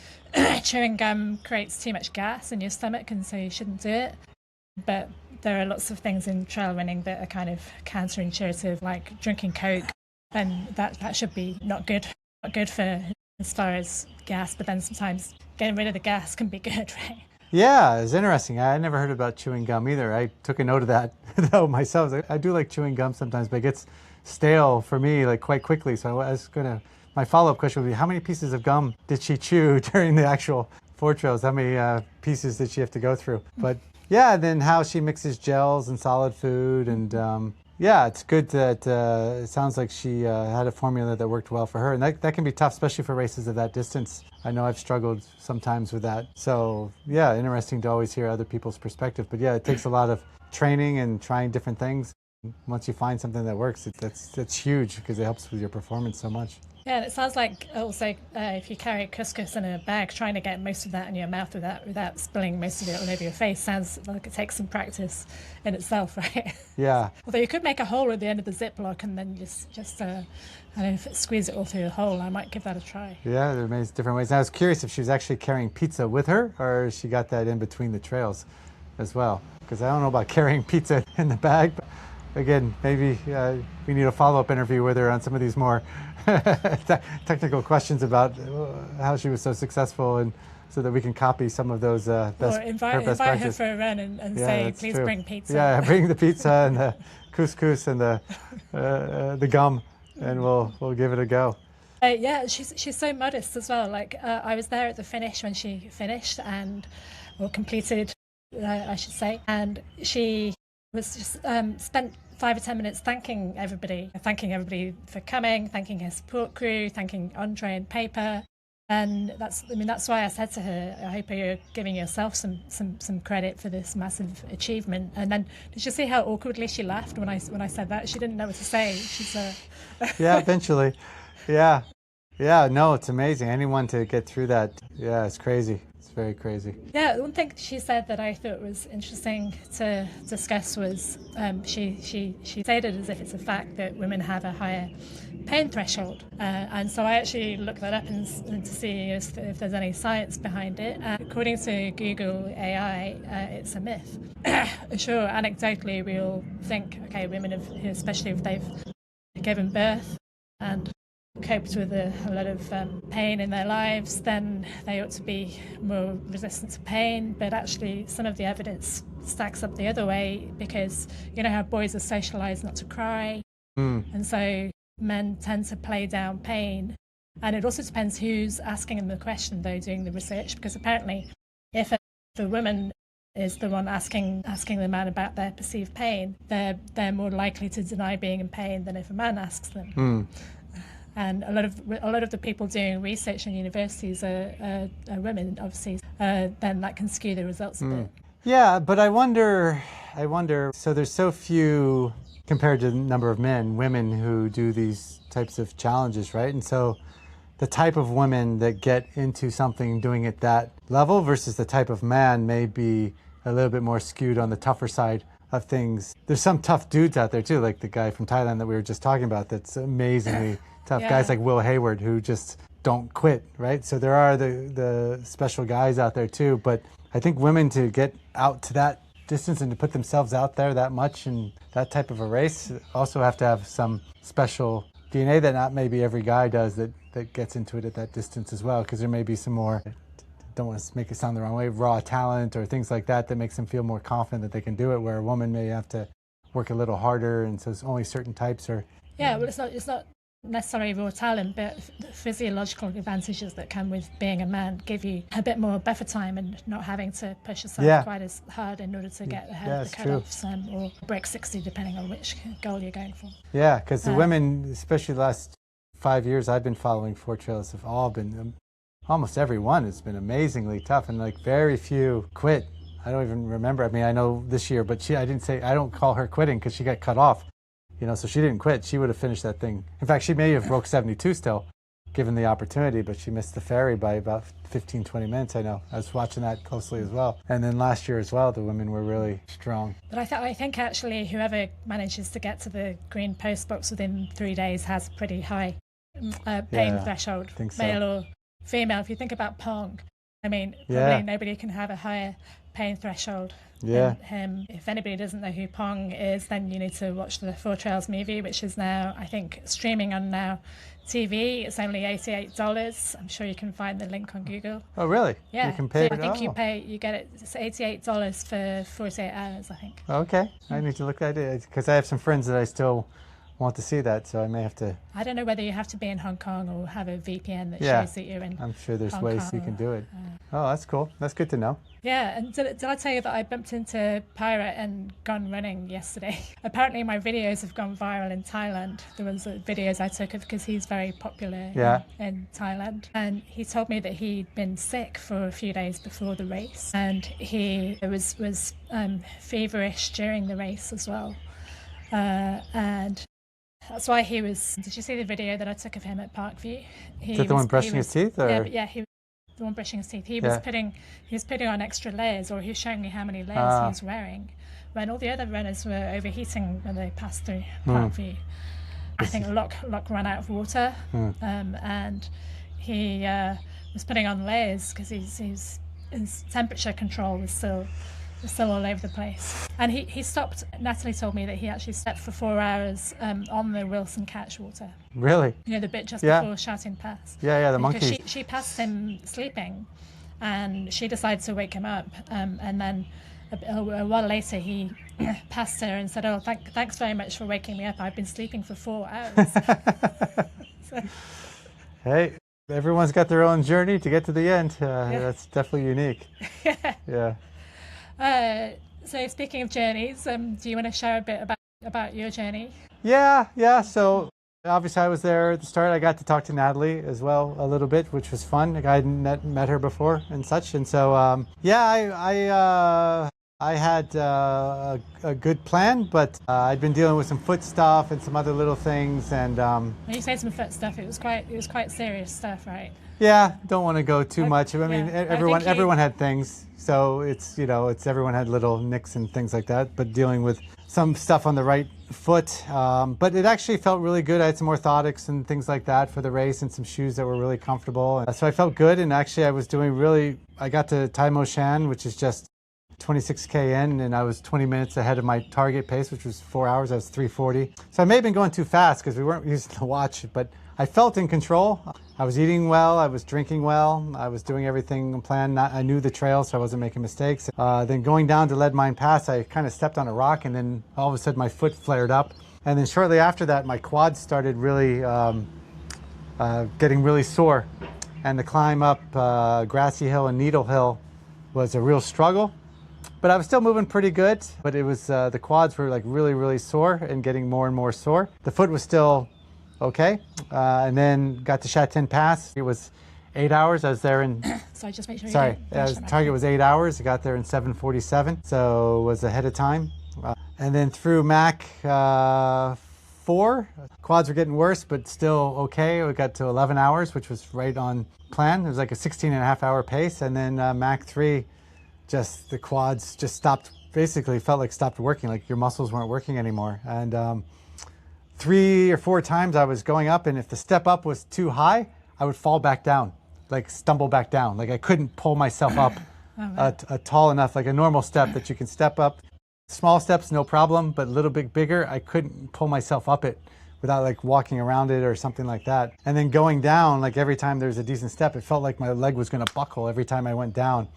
chewing gum creates too much gas in your stomach and so you shouldn't do it. But there are lots of things in trail running that are kind of counterintuitive, like drinking Coke, and that should be not good for as far as gas, but then sometimes getting rid of the gas can be good, right? Yeah, it's interesting. I never heard about chewing gum either. I took a note of that though myself. I do like chewing gum sometimes, but it gets stale for me like quite quickly. So my follow-up question would be, how many pieces of gum did she chew during the actual 4 trails? How many pieces did she have to go through? But yeah, then how she mixes gels and solid food, and yeah, it's good that it sounds like she had a formula that worked well for her, and that can be tough, especially for races of that distance. I know I've struggled sometimes with that. So yeah, interesting to always hear other people's perspective. But yeah, it takes a lot of training and trying different things. Once you find something that works, that's huge, because it helps with your performance so much. Yeah, and it sounds like also if you carry couscous in a bag, trying to get most of that in your mouth without spilling most of it all over your face sounds like it takes some practice in itself, right? Yeah. Although you could make a hole at the end of the Ziploc and then just squeeze it all through the hole. I might give that a try. Yeah, there are different ways. And I was curious if she was actually carrying pizza with her, or she got that in between the trails as well. Because I don't know about carrying pizza in the bag. But again, maybe we need a follow-up interview with her on some of these more technical questions about how she was so successful, and so that we can copy some of those best Or invite her for a run and say, please bring pizza. Yeah, bring the pizza and the couscous and the gum, and we'll give it a go. Yeah, she's so modest as well. Like I was there at the finish when she finished or completed, I should say, and she was just spent 5 or 10 minutes thanking everybody for coming, thanking her support crew, thanking Andre and Paper. And that's why I said to her, I hope you're giving yourself some credit for this massive achievement. And then did you see how awkwardly she laughed when I said that? She didn't know what to say. She's Yeah, eventually. Yeah. Yeah, no, it's amazing. Anyone to get through that, yeah, it's crazy. It's very crazy. Yeah, one thing she said that I thought was interesting to discuss was she stated as if it's a fact that women have a higher pain threshold. And so I actually looked that up and to see if there's any science behind it. According to Google AI, it's a myth. Sure, anecdotally, we all think, okay, women, especially if they've given birth and coped with a lot of pain in their lives, then they ought to be more resistant to pain. But actually, some of the evidence stacks up the other way, because you know how boys are socialised not to cry, and so men tend to play down pain. And it also depends who's asking them the question, though, doing the research, because apparently if a woman is the one asking the man about their perceived pain, they're more likely to deny being in pain than if a man asks them. And a lot of the people doing research in universities are women, obviously. Then that can skew the results a bit. Yeah, but I wonder. So there's so few compared to the number of women who do these types of challenges, right? And so the type of women that get into something doing it that level versus the type of man may be a little bit more skewed on the tougher side of things. There's some tough dudes out there too, like the guy from Thailand that we were just talking about that's amazingly tough. Yeah. Guys like Will Hayward who just don't quit, right? So there are the special guys out there too, but I think women, to get out to that distance and to put themselves out there that much in that type of a race, also have to have some special DNA that not maybe every guy does that gets into it at that distance as well, because there may be some more, don't want to make it sound the wrong way, raw talent or things like that makes them feel more confident that they can do it, where a woman may have to work a little harder, and so it's only certain types are... Yeah, well, it's not necessarily raw talent, but physiological advantages that come with being a man give you a bit more buffer time and not having to push yourself quite as hard in order to get ahead of the cutoffs, or break 60, depending on which goal you're going for. Yeah, because the women, especially the last 5 years I've been following Four Trails, have all been, almost every one has been amazingly tough, and like very few quit. I don't even remember. I mean, I know this year, but I don't call her quitting because she got cut off. You know, so she didn't quit. She would have finished that thing. In fact, she may have broke 72 still, given the opportunity, but she missed the ferry by about 15, 20 minutes, I know. I was watching that closely as well. And then last year as well, the women were really strong. But I think actually whoever manages to get to the green post box within 3 days has a pretty high pain threshold, male or female. If you think about Pong, I mean, probably nobody can have a higher pain threshold than him. If anybody doesn't know who Pong is, then you need to watch the Four Trails movie, which is now, I think, streaming on Now TV. It's only $88. I'm sure you can find the link on Google. Oh, really? Yeah. You can pay so I think you get it. It's $88 for 48 hours, I think. Okay. I need to look at it, because I have some friends that I still want to see that, so I may have to... I don't know whether you have to be in Hong Kong or have a VPN that shows that you're in I'm sure there's Hong ways Kong you can do it. Oh, that's cool. That's good to know. Yeah, and did I tell you that I bumped into Pirate and gone running yesterday? Apparently my videos have gone viral in Thailand. There was videos I took of, because he's very popular in Thailand. And he told me that he'd been sick for a few days before the race, and he was feverish during the race as well. And that's why he was... Did you see the video that I took of him at Parkview? Is that the one brushing his teeth? Or? Yeah, he was the one brushing his teeth. He was putting on extra layers, or he was showing me how many layers he was wearing, when all the other runners were overheating when they passed through Parkview. I think Locke ran out of water, and he was putting on layers because his temperature control was still all over the place. And he stopped. Natalie told me that he actually slept for 4 hours on the Wilson Catchwater. Really? You know, the bit just before Shouting Pass. Yeah, the monkey. Because she passed him sleeping, and she decided to wake him up. And then a while later, he passed her and said, "Oh, thanks very much for waking me up. I've been sleeping for 4 hours." Hey, everyone's got their own journey to get to the end. That's definitely unique. Yeah. So speaking of journeys, do you want to share a bit about your journey? Yeah. So obviously I was there at the start. I got to talk to Natalie as well a little bit, which was fun. Like I hadn't met her before and such. And so I I had a good plan, but I'd been dealing with some foot stuff and some other little things, and When you say some foot stuff, it was quite serious stuff, right? yeah, don't want to go too much. I mean, yeah. everyone had things, so it's everyone had little nicks and things like that. But dealing with some stuff on the right foot, but it actually felt really good. I had some orthotics and things like that for the race, and some shoes that were really comfortable. So I felt good, and actually I was doing really. I got to Tai Mo Shan, which is just 26K in, and I was 20 minutes ahead of my target pace, which was 4 hours. I was 3:40. So I may have been going too fast because we weren't using the watch, but I felt in control. I was eating well, I was drinking well, I was doing everything planned. I knew the trail, so I wasn't making mistakes. Then going down to Lead Mine Pass, I kind of stepped on a rock, and then all of a sudden my foot flared up. And then shortly after that, my quads started really getting really sore. And the climb up Grassy Hill and Needle Hill was a real struggle. But I was still moving pretty good, but it was the quads were like really, really sore and getting more and more sore. The foot was still okay, and then got to Shatin Pass. It was 8 hours. I was there in. Sorry, just make sure. Sorry, target was 8 hours. I got there in 7:47, so was ahead of time. And then through Mac 4, quads were getting worse, but still okay. We got to 11 hours, which was right on plan. It was like a 16.5-hour pace, and then Mac 3. Just the quads just stopped, basically felt like stopped working, like your muscles weren't working anymore. And 3 or 4 times I was going up, and if the step up was too high, I would fall back down, like stumble back down. Like I couldn't pull myself up tall enough, like a normal step that you can step up. Small steps, no problem, but a little bit bigger, I couldn't pull myself up it without like walking around it or something like that. And then going down, like every time there was a decent step, it felt like my leg was gonna buckle every time I went down.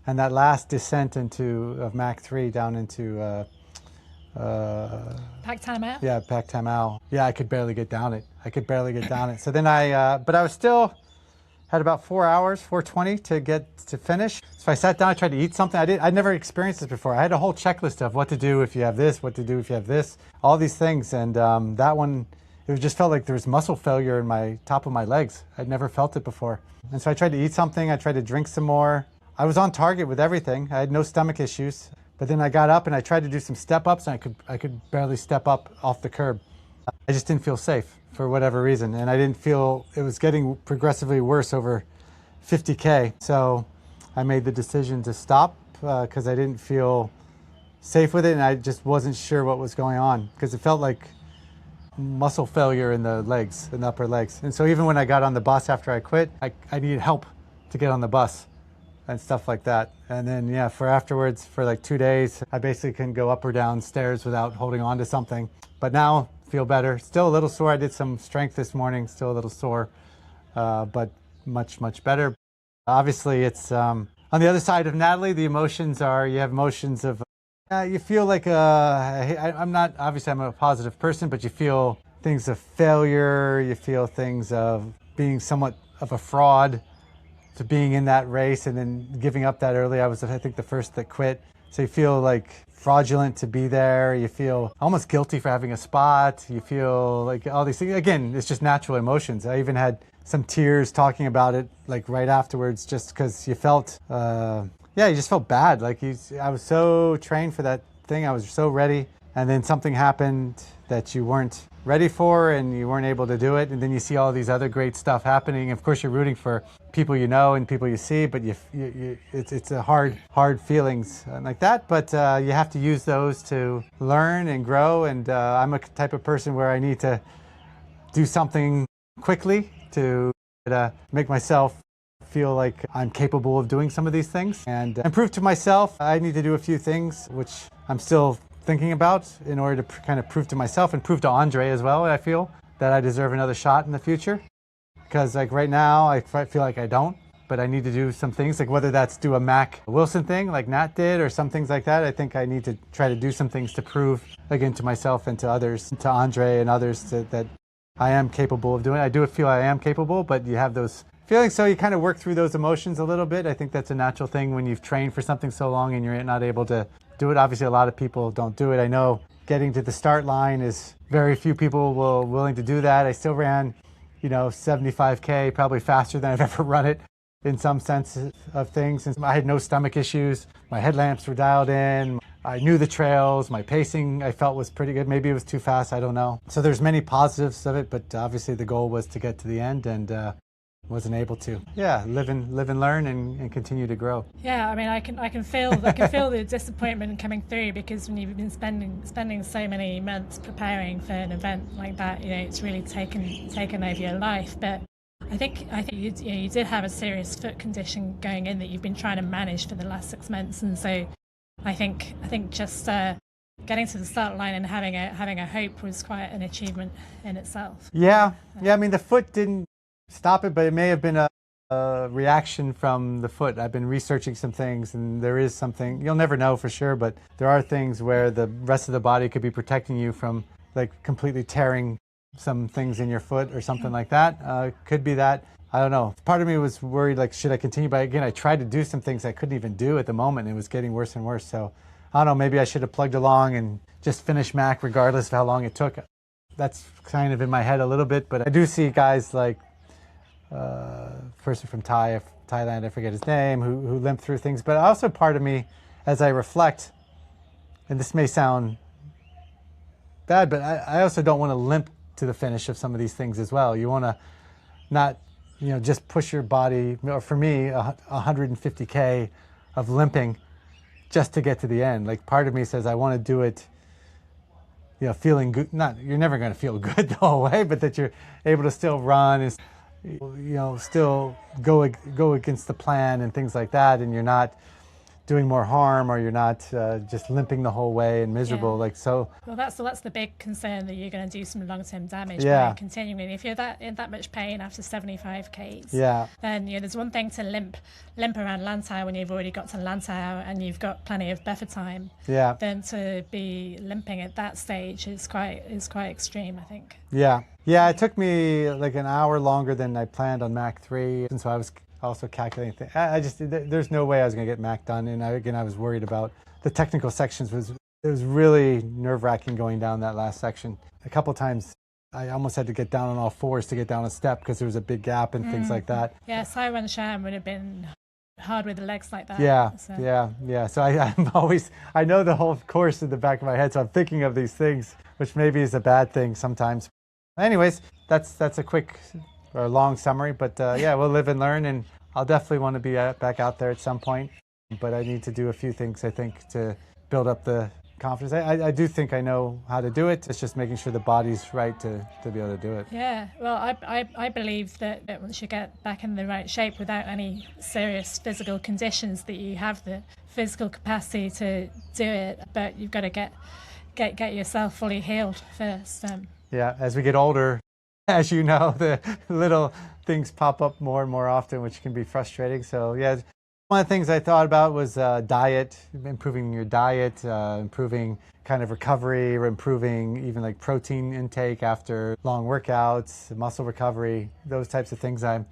And that last descent of Mach 3 down into Pac Tam Out? Yeah, Pac Tam Out. Yeah, I could barely get down it. So then but I was still, had about 4 hours, 4:20 to get to finish. So I sat down, I tried to eat something. I'd never experienced this before. I had a whole checklist of what to do if you have this, what to do if you have this, all these things. And that one, it just felt like there was muscle failure in my top of my legs. I'd never felt it before. And so I tried to eat something, I tried to drink some more. I was on target with everything. I had no stomach issues. But then I got up and I tried to do some step ups, and I could barely step up off the curb. I just didn't feel safe for whatever reason. And I didn't feel, it was getting progressively worse over 50K. So I made the decision to stop because I didn't feel safe with it, and I just wasn't sure what was going on because it felt like muscle failure in the legs, in the upper legs. And so even when I got on the bus after I quit, I needed help to get on the bus and stuff like that. And then, yeah, for afterwards, for like 2 days, I basically couldn't go up or down stairs without holding on to something. But now, feel better. Still a little sore. I did some strength this morning, still a little sore, but much, much better. Obviously, it's on the other side of Natalie, the emotions are, you have emotions of, you feel like, I'm a positive person, but you feel things of failure, you feel things of being somewhat of a fraud, to being in that race and then giving up that early. I was, I think, the first that quit. So you feel like fraudulent to be there. You feel almost guilty for having a spot. You feel like all these things. Again, it's just natural emotions. I even had some tears talking about it, like right afterwards, just because you felt, you just felt bad. Like I was so trained for that thing. I was so ready. And then something happened that you weren't ready for and you weren't able to do it. And then you see all these other great stuff happening. Of course, you're rooting for people you know and people you see, but it's a hard feelings like that. But you have to use those to learn and grow. And I'm a type of person where I need to do something quickly to make myself feel like I'm capable of doing some of these things and prove to myself. I need to do a few things, which I'm still thinking about in order to kind of prove to myself and prove to Andre as well. I feel that I deserve another shot in the future, because like right now I feel like I don't, but I need to do some things, like whether that's do a Mac Wilson thing like Nat did or some things like that. I think I need to try to do some things to prove again to myself and to others, to Andre and others, that I am capable of doing it. I do feel I am capable, but you have those feelings, so you kind of work through those emotions a little bit. I think that's a natural thing when you've trained for something so long and you're not able to do it. Obviously, a lot of people don't do it. I know getting to the start line is very few people willing to do that. I still ran, 75K, probably faster than I've ever run it in some sense of things. And I had no stomach issues. My headlamps were dialed in. I knew the trails. My pacing I felt was pretty good. Maybe it was too fast. I don't know. So there's many positives of it, but obviously the goal was to get to the end, and wasn't able to. Yeah, live and learn and continue to grow. Yeah, I mean, I can feel the disappointment coming through, because when you've been spending so many months preparing for an event like that, it's really taken over your life. But I think you did have a serious foot condition going in that you've been trying to manage for the last 6 months, and so I think just getting to the start line and having a hope was quite an achievement in itself. Yeah. I mean, the foot didn't stop it, but it may have been a reaction from the foot. I've been researching some things, and there is something, you'll never know for sure, but there are things where the rest of the body could be protecting you from like completely tearing some things in your foot or something like that. Could be that. I don't know. Part of me was worried, like, should I continue? But again, I tried to do some things I couldn't even do at the moment. It was getting worse and worse. So I don't know, maybe I should have plugged along and just finished Mac regardless of how long it took. That's kind of in my head a little bit, but I do see guys like person from Thailand, I forget his name, who limped through things. But also part of me, as I reflect, and this may sound bad, but I also don't want to limp to the finish of some of these things as well. You want to not, just push your body, or for me, 150K of limping just to get to the end. Like, part of me says I want to do it, feeling good. You're never going to feel good the whole way, but that you're able to still run and still go against the plan and things like that, and you're not doing more harm, or you're not just limping the whole way and miserable. Yeah. Like, so. Well, that's the big concern, that you're going to do some long-term damage Yeah. by continuing. If you're in that much pain after 75 Ks, Yeah. then there's one thing to limp around Lantau when you've already got to Lantau and you've got plenty of buffer time. Yeah. Then to be limping at that stage is quite extreme, I think. Yeah. It took me like an hour longer than I planned on Mac 3, and so I was also calculating things. There's no way I was going to get Mac done, and I was worried about the technical sections. It was really nerve-wracking going down that last section. A couple times I almost had to get down on all fours to get down a step because there was a big gap and things like that. Yeah, Siren Sham would have been hard with the legs like that. Yeah, so. yeah. So I know the whole course in the back of my head, so I'm thinking of these things, which maybe is a bad thing sometimes. Anyways, that's a quick or long summary, but we'll live and learn, and I'll definitely want to be back out there at some point, but I need to do a few things, I think, to build up the confidence. I do think I know how to do it. It's just making sure the body's right to be able to do it. Yeah, well, I believe that once you get back in the right shape without any serious physical conditions, that you have the physical capacity to do it, but you've got to get yourself fully healed first. Yeah, as we get older, as you know, the little things pop up more and more often, which can be frustrating. So yeah, one of the things I thought about was diet, improving your diet, improving kind of recovery, or improving even like protein intake after long workouts, muscle recovery, those types of things. I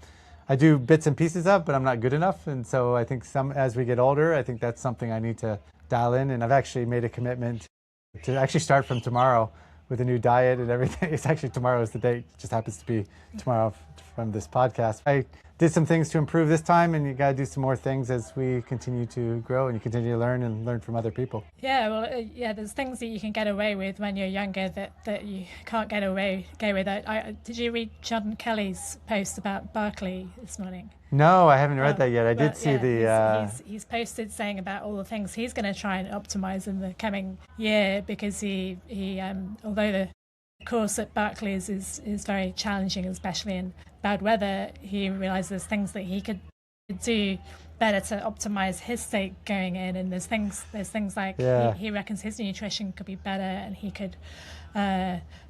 do bits and pieces of, but I'm not good enough. And so I think as we get older, I think that's something I need to dial in. And I've actually made a commitment to actually start from tomorrow with a new diet and everything. It's actually tomorrow is the date. It just happens to be tomorrow from this podcast. I did some things to improve this time, and you got to do some more things as we continue to grow and you continue to learn and learn from other people. Yeah, well, there's things that you can get away with when you're younger that you can't go with. Did you read John Kelly's post about Barkley this morning? No, I haven't read that yet. I did see he's posted saying about all the things he's going to try and optimize in the coming year, because he although the course at Barclays is very challenging, especially in bad weather, he realizes there's things that he could do better to optimize his state going in, and there's things like he reckons his nutrition could be better, and he could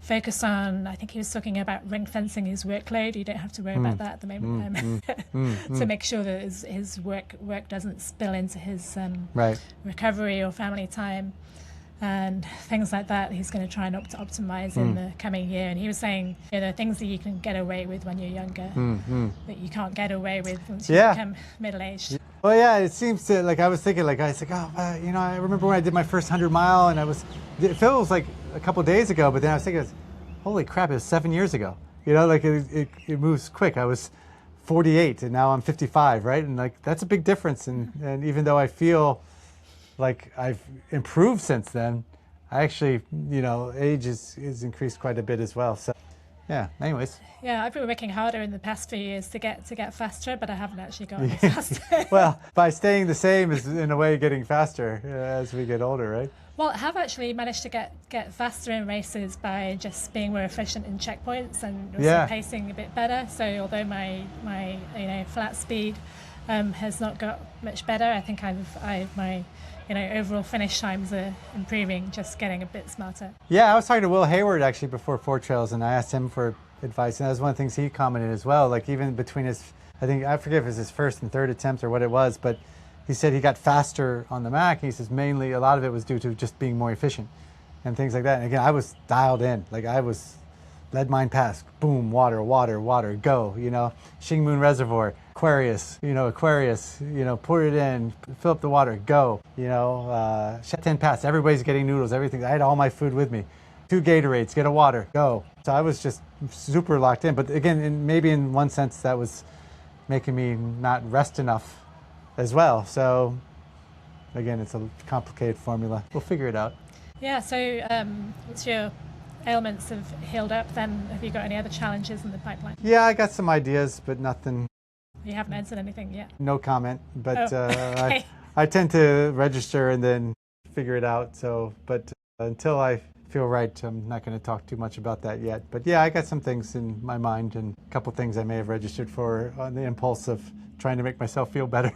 focus on, I think he was talking about ring fencing his workload. You don't have to worry about that at the moment, to make sure that his work doesn't spill into his recovery or family time and things like that. He's going to try and optimize in the coming year. And he was saying, there are things that you can get away with when you're younger that you can't get away with once you become middle-aged. Well, yeah, it seems to, like, I was thinking, like, I remember when I did my first 100-mile, and it feels like a couple of days ago, but then I was thinking, holy crap, it was 7 years ago. Like, it moves quick. I was 48 and now I'm 55, right? And like that's a big difference. And even though I feel like I've improved since then, I actually, you know, age is increased quite a bit as well. So yeah, anyways. Yeah, I've been working harder in the past few years to get faster, but I haven't actually gotten any faster. Well, by staying the same is in a way getting faster as we get older, right? Well, I have actually managed to get faster in races by just being more efficient in checkpoints and also pacing a bit better. So although my flat speed has not got much better, I think my overall finish times are improving, just getting a bit smarter. Yeah, I was talking to Will Hayward actually before Four Trails, and I asked him for advice, and that was one of the things he commented as well. Like even between his, I forget if it was his first and third attempt or what it was, but he said he got faster on the Mac. He says mainly a lot of it was due to just being more efficient and things like that. And again, I was dialed in, like I was lead mine pass, boom, water, water, water, go, you know, Shingmoon Reservoir, Aquarius, pour it in, fill up the water, go, Shatin Pass, everybody's getting noodles, everything. I had all my food with me. 2 Gatorades, get a water, go. So I was just super locked in. But again, maybe in one sense that was making me not rest enough as well. So again, it's a complicated formula. We'll figure it out. Yeah, so once your ailments have healed up, then have you got any other challenges in the pipeline? Yeah, I got some ideas, but nothing. You haven't answered anything yet? No comment, but okay. I tend to register and then figure it out. So, but until I feel right, I'm not going to talk too much about that yet. But yeah, I got some things in my mind and a couple things I may have registered for on the impulse of trying to make myself feel better.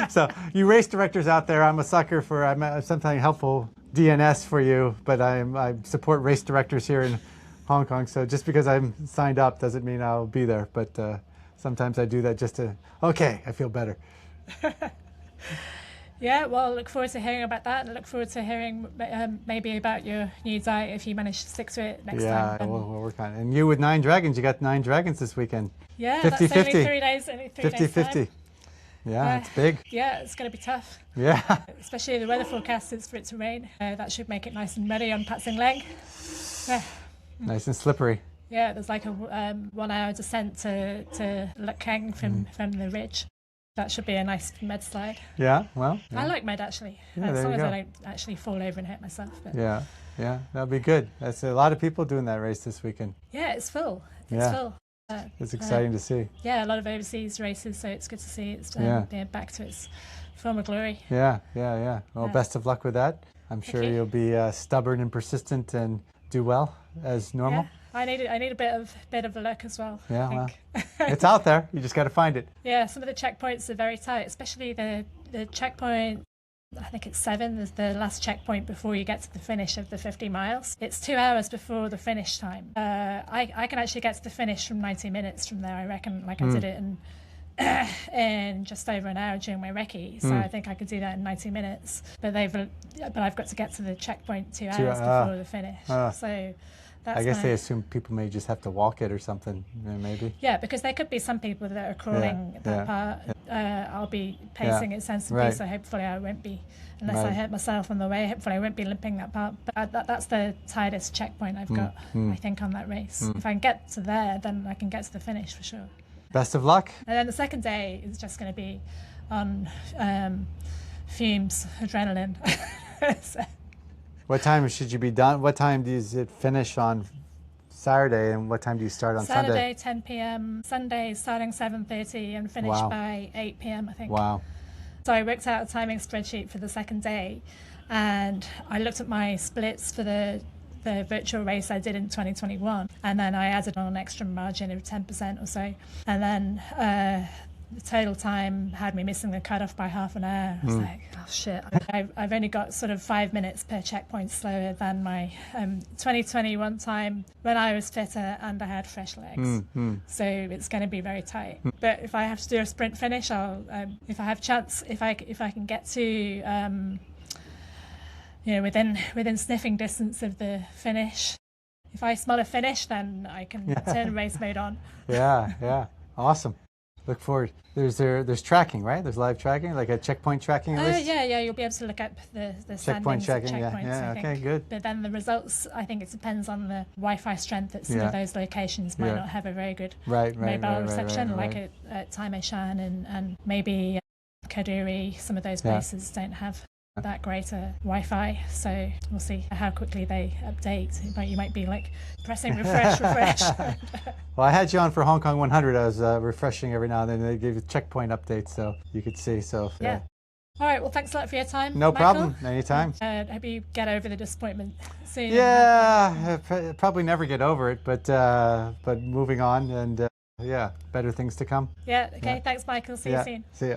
So you race directors out there, I'm a sucker for, I'm sometimes helpful DNS for you, but I support race directors here in Hong Kong. So just because I'm signed up doesn't mean I'll be there. But sometimes I do that just to, okay, I feel better. Yeah, well, I look forward to hearing about that, and I look forward to hearing maybe about your new diet if you manage to stick to it next time. Yeah, we'll work on it. And you with 9 dragons, you got 9 dragons this weekend. Yeah, 50-50. that's only 3 days. Only 3 days 50-50. time. Yeah, it's big. Yeah, it's going to be tough. Yeah. Especially the weather forecast is for it to rain. That should make it nice and muddy on Patsing Lake. Nice and slippery. Yeah, there's like a 1 hour descent to Luk Keng from the ridge. That should be a nice med slide. Yeah, well. Yeah. I like med actually, yeah, as long as go. I don't actually fall over and hit myself. But yeah, that'll be good. That's a lot of people doing that race this weekend. Yeah, it's full. It's full. It's exciting to see. Yeah, a lot of overseas races, so it's good to see it's being back to its former glory. Yeah. Well, best of luck with that. I'm sure you'll be stubborn and persistent and do well as normal. Yeah. I need a bit of luck as well. Yeah, I think. well, it's out there. You just got to find it. Yeah, some of the checkpoints are very tight, especially the checkpoint. I think it's 7 is the last checkpoint before you get to the finish of the 50 miles. It's 2 hours before the finish time. I can actually get to the finish from 90 minutes from there, I reckon. Like I did it in just over an hour during my recce, so I think I could do that in 90 minutes. But I've got to get to the checkpoint 2 hours before the finish. So that's I guess they assume people may just have to walk it or something, maybe. Yeah, because there could be some people that are crawling that part. I'll be pacing it sensibly, so hopefully I won't be, unless I hurt myself on the way, hopefully I won't be limping that part. But that's the tightest checkpoint I've got, I think, on that race. If I can get to there, then I can get to the finish for sure. Best of luck. And then the second day is just going to be on fumes, adrenaline. So. What time should you be done? What time does it finish on Saturday, and what time do you start on Sunday? Saturday, 10 p.m. Sunday, starting 7:30 and finish by 8 p.m. I think. Wow. So I worked out a timing spreadsheet for the second day, and I looked at my splits for the virtual race I did in 2021, and then I added on an extra margin of 10% or so, and then the total time had me missing the cutoff by half an hour. I was like, oh shit. I've only got sort of 5 minutes per checkpoint slower than my 2021 time when I was fitter and I had fresh legs. So it's going to be very tight. But if I have to do a sprint finish, I'll if I have chance, if I can get to within sniffing distance of the finish. If I smell a finish, then I can turn race mode on. Yeah, awesome. Look forward. There's tracking, right? There's live tracking, like a checkpoint tracking at least? Yeah, you'll be able to look up the Checkpoint standings tracking, at checkpoints, yeah, I think. okay, good. But then the results, I think it depends on the Wi-Fi strength at some Yeah. of those locations. Might Yeah. not have a very good Right, mobile reception, right. like at Taimei-shan and maybe Kaduri. Some of those Yeah. places don't have that great Wi-Fi, so we'll see how quickly they update. But you might be like pressing refresh. Well, I had you on for Hong Kong 100. I was refreshing every now and then. They gave you checkpoint updates, so you could see. So Yeah. All right. Well, thanks a lot for your time. No Michael. problem. Anytime. I hope you get over the disappointment soon. Yeah, probably never get over it, but moving on, and yeah, better things to come. Yeah. Okay. Yeah. Thanks, Michael. See you Yeah. soon. See ya.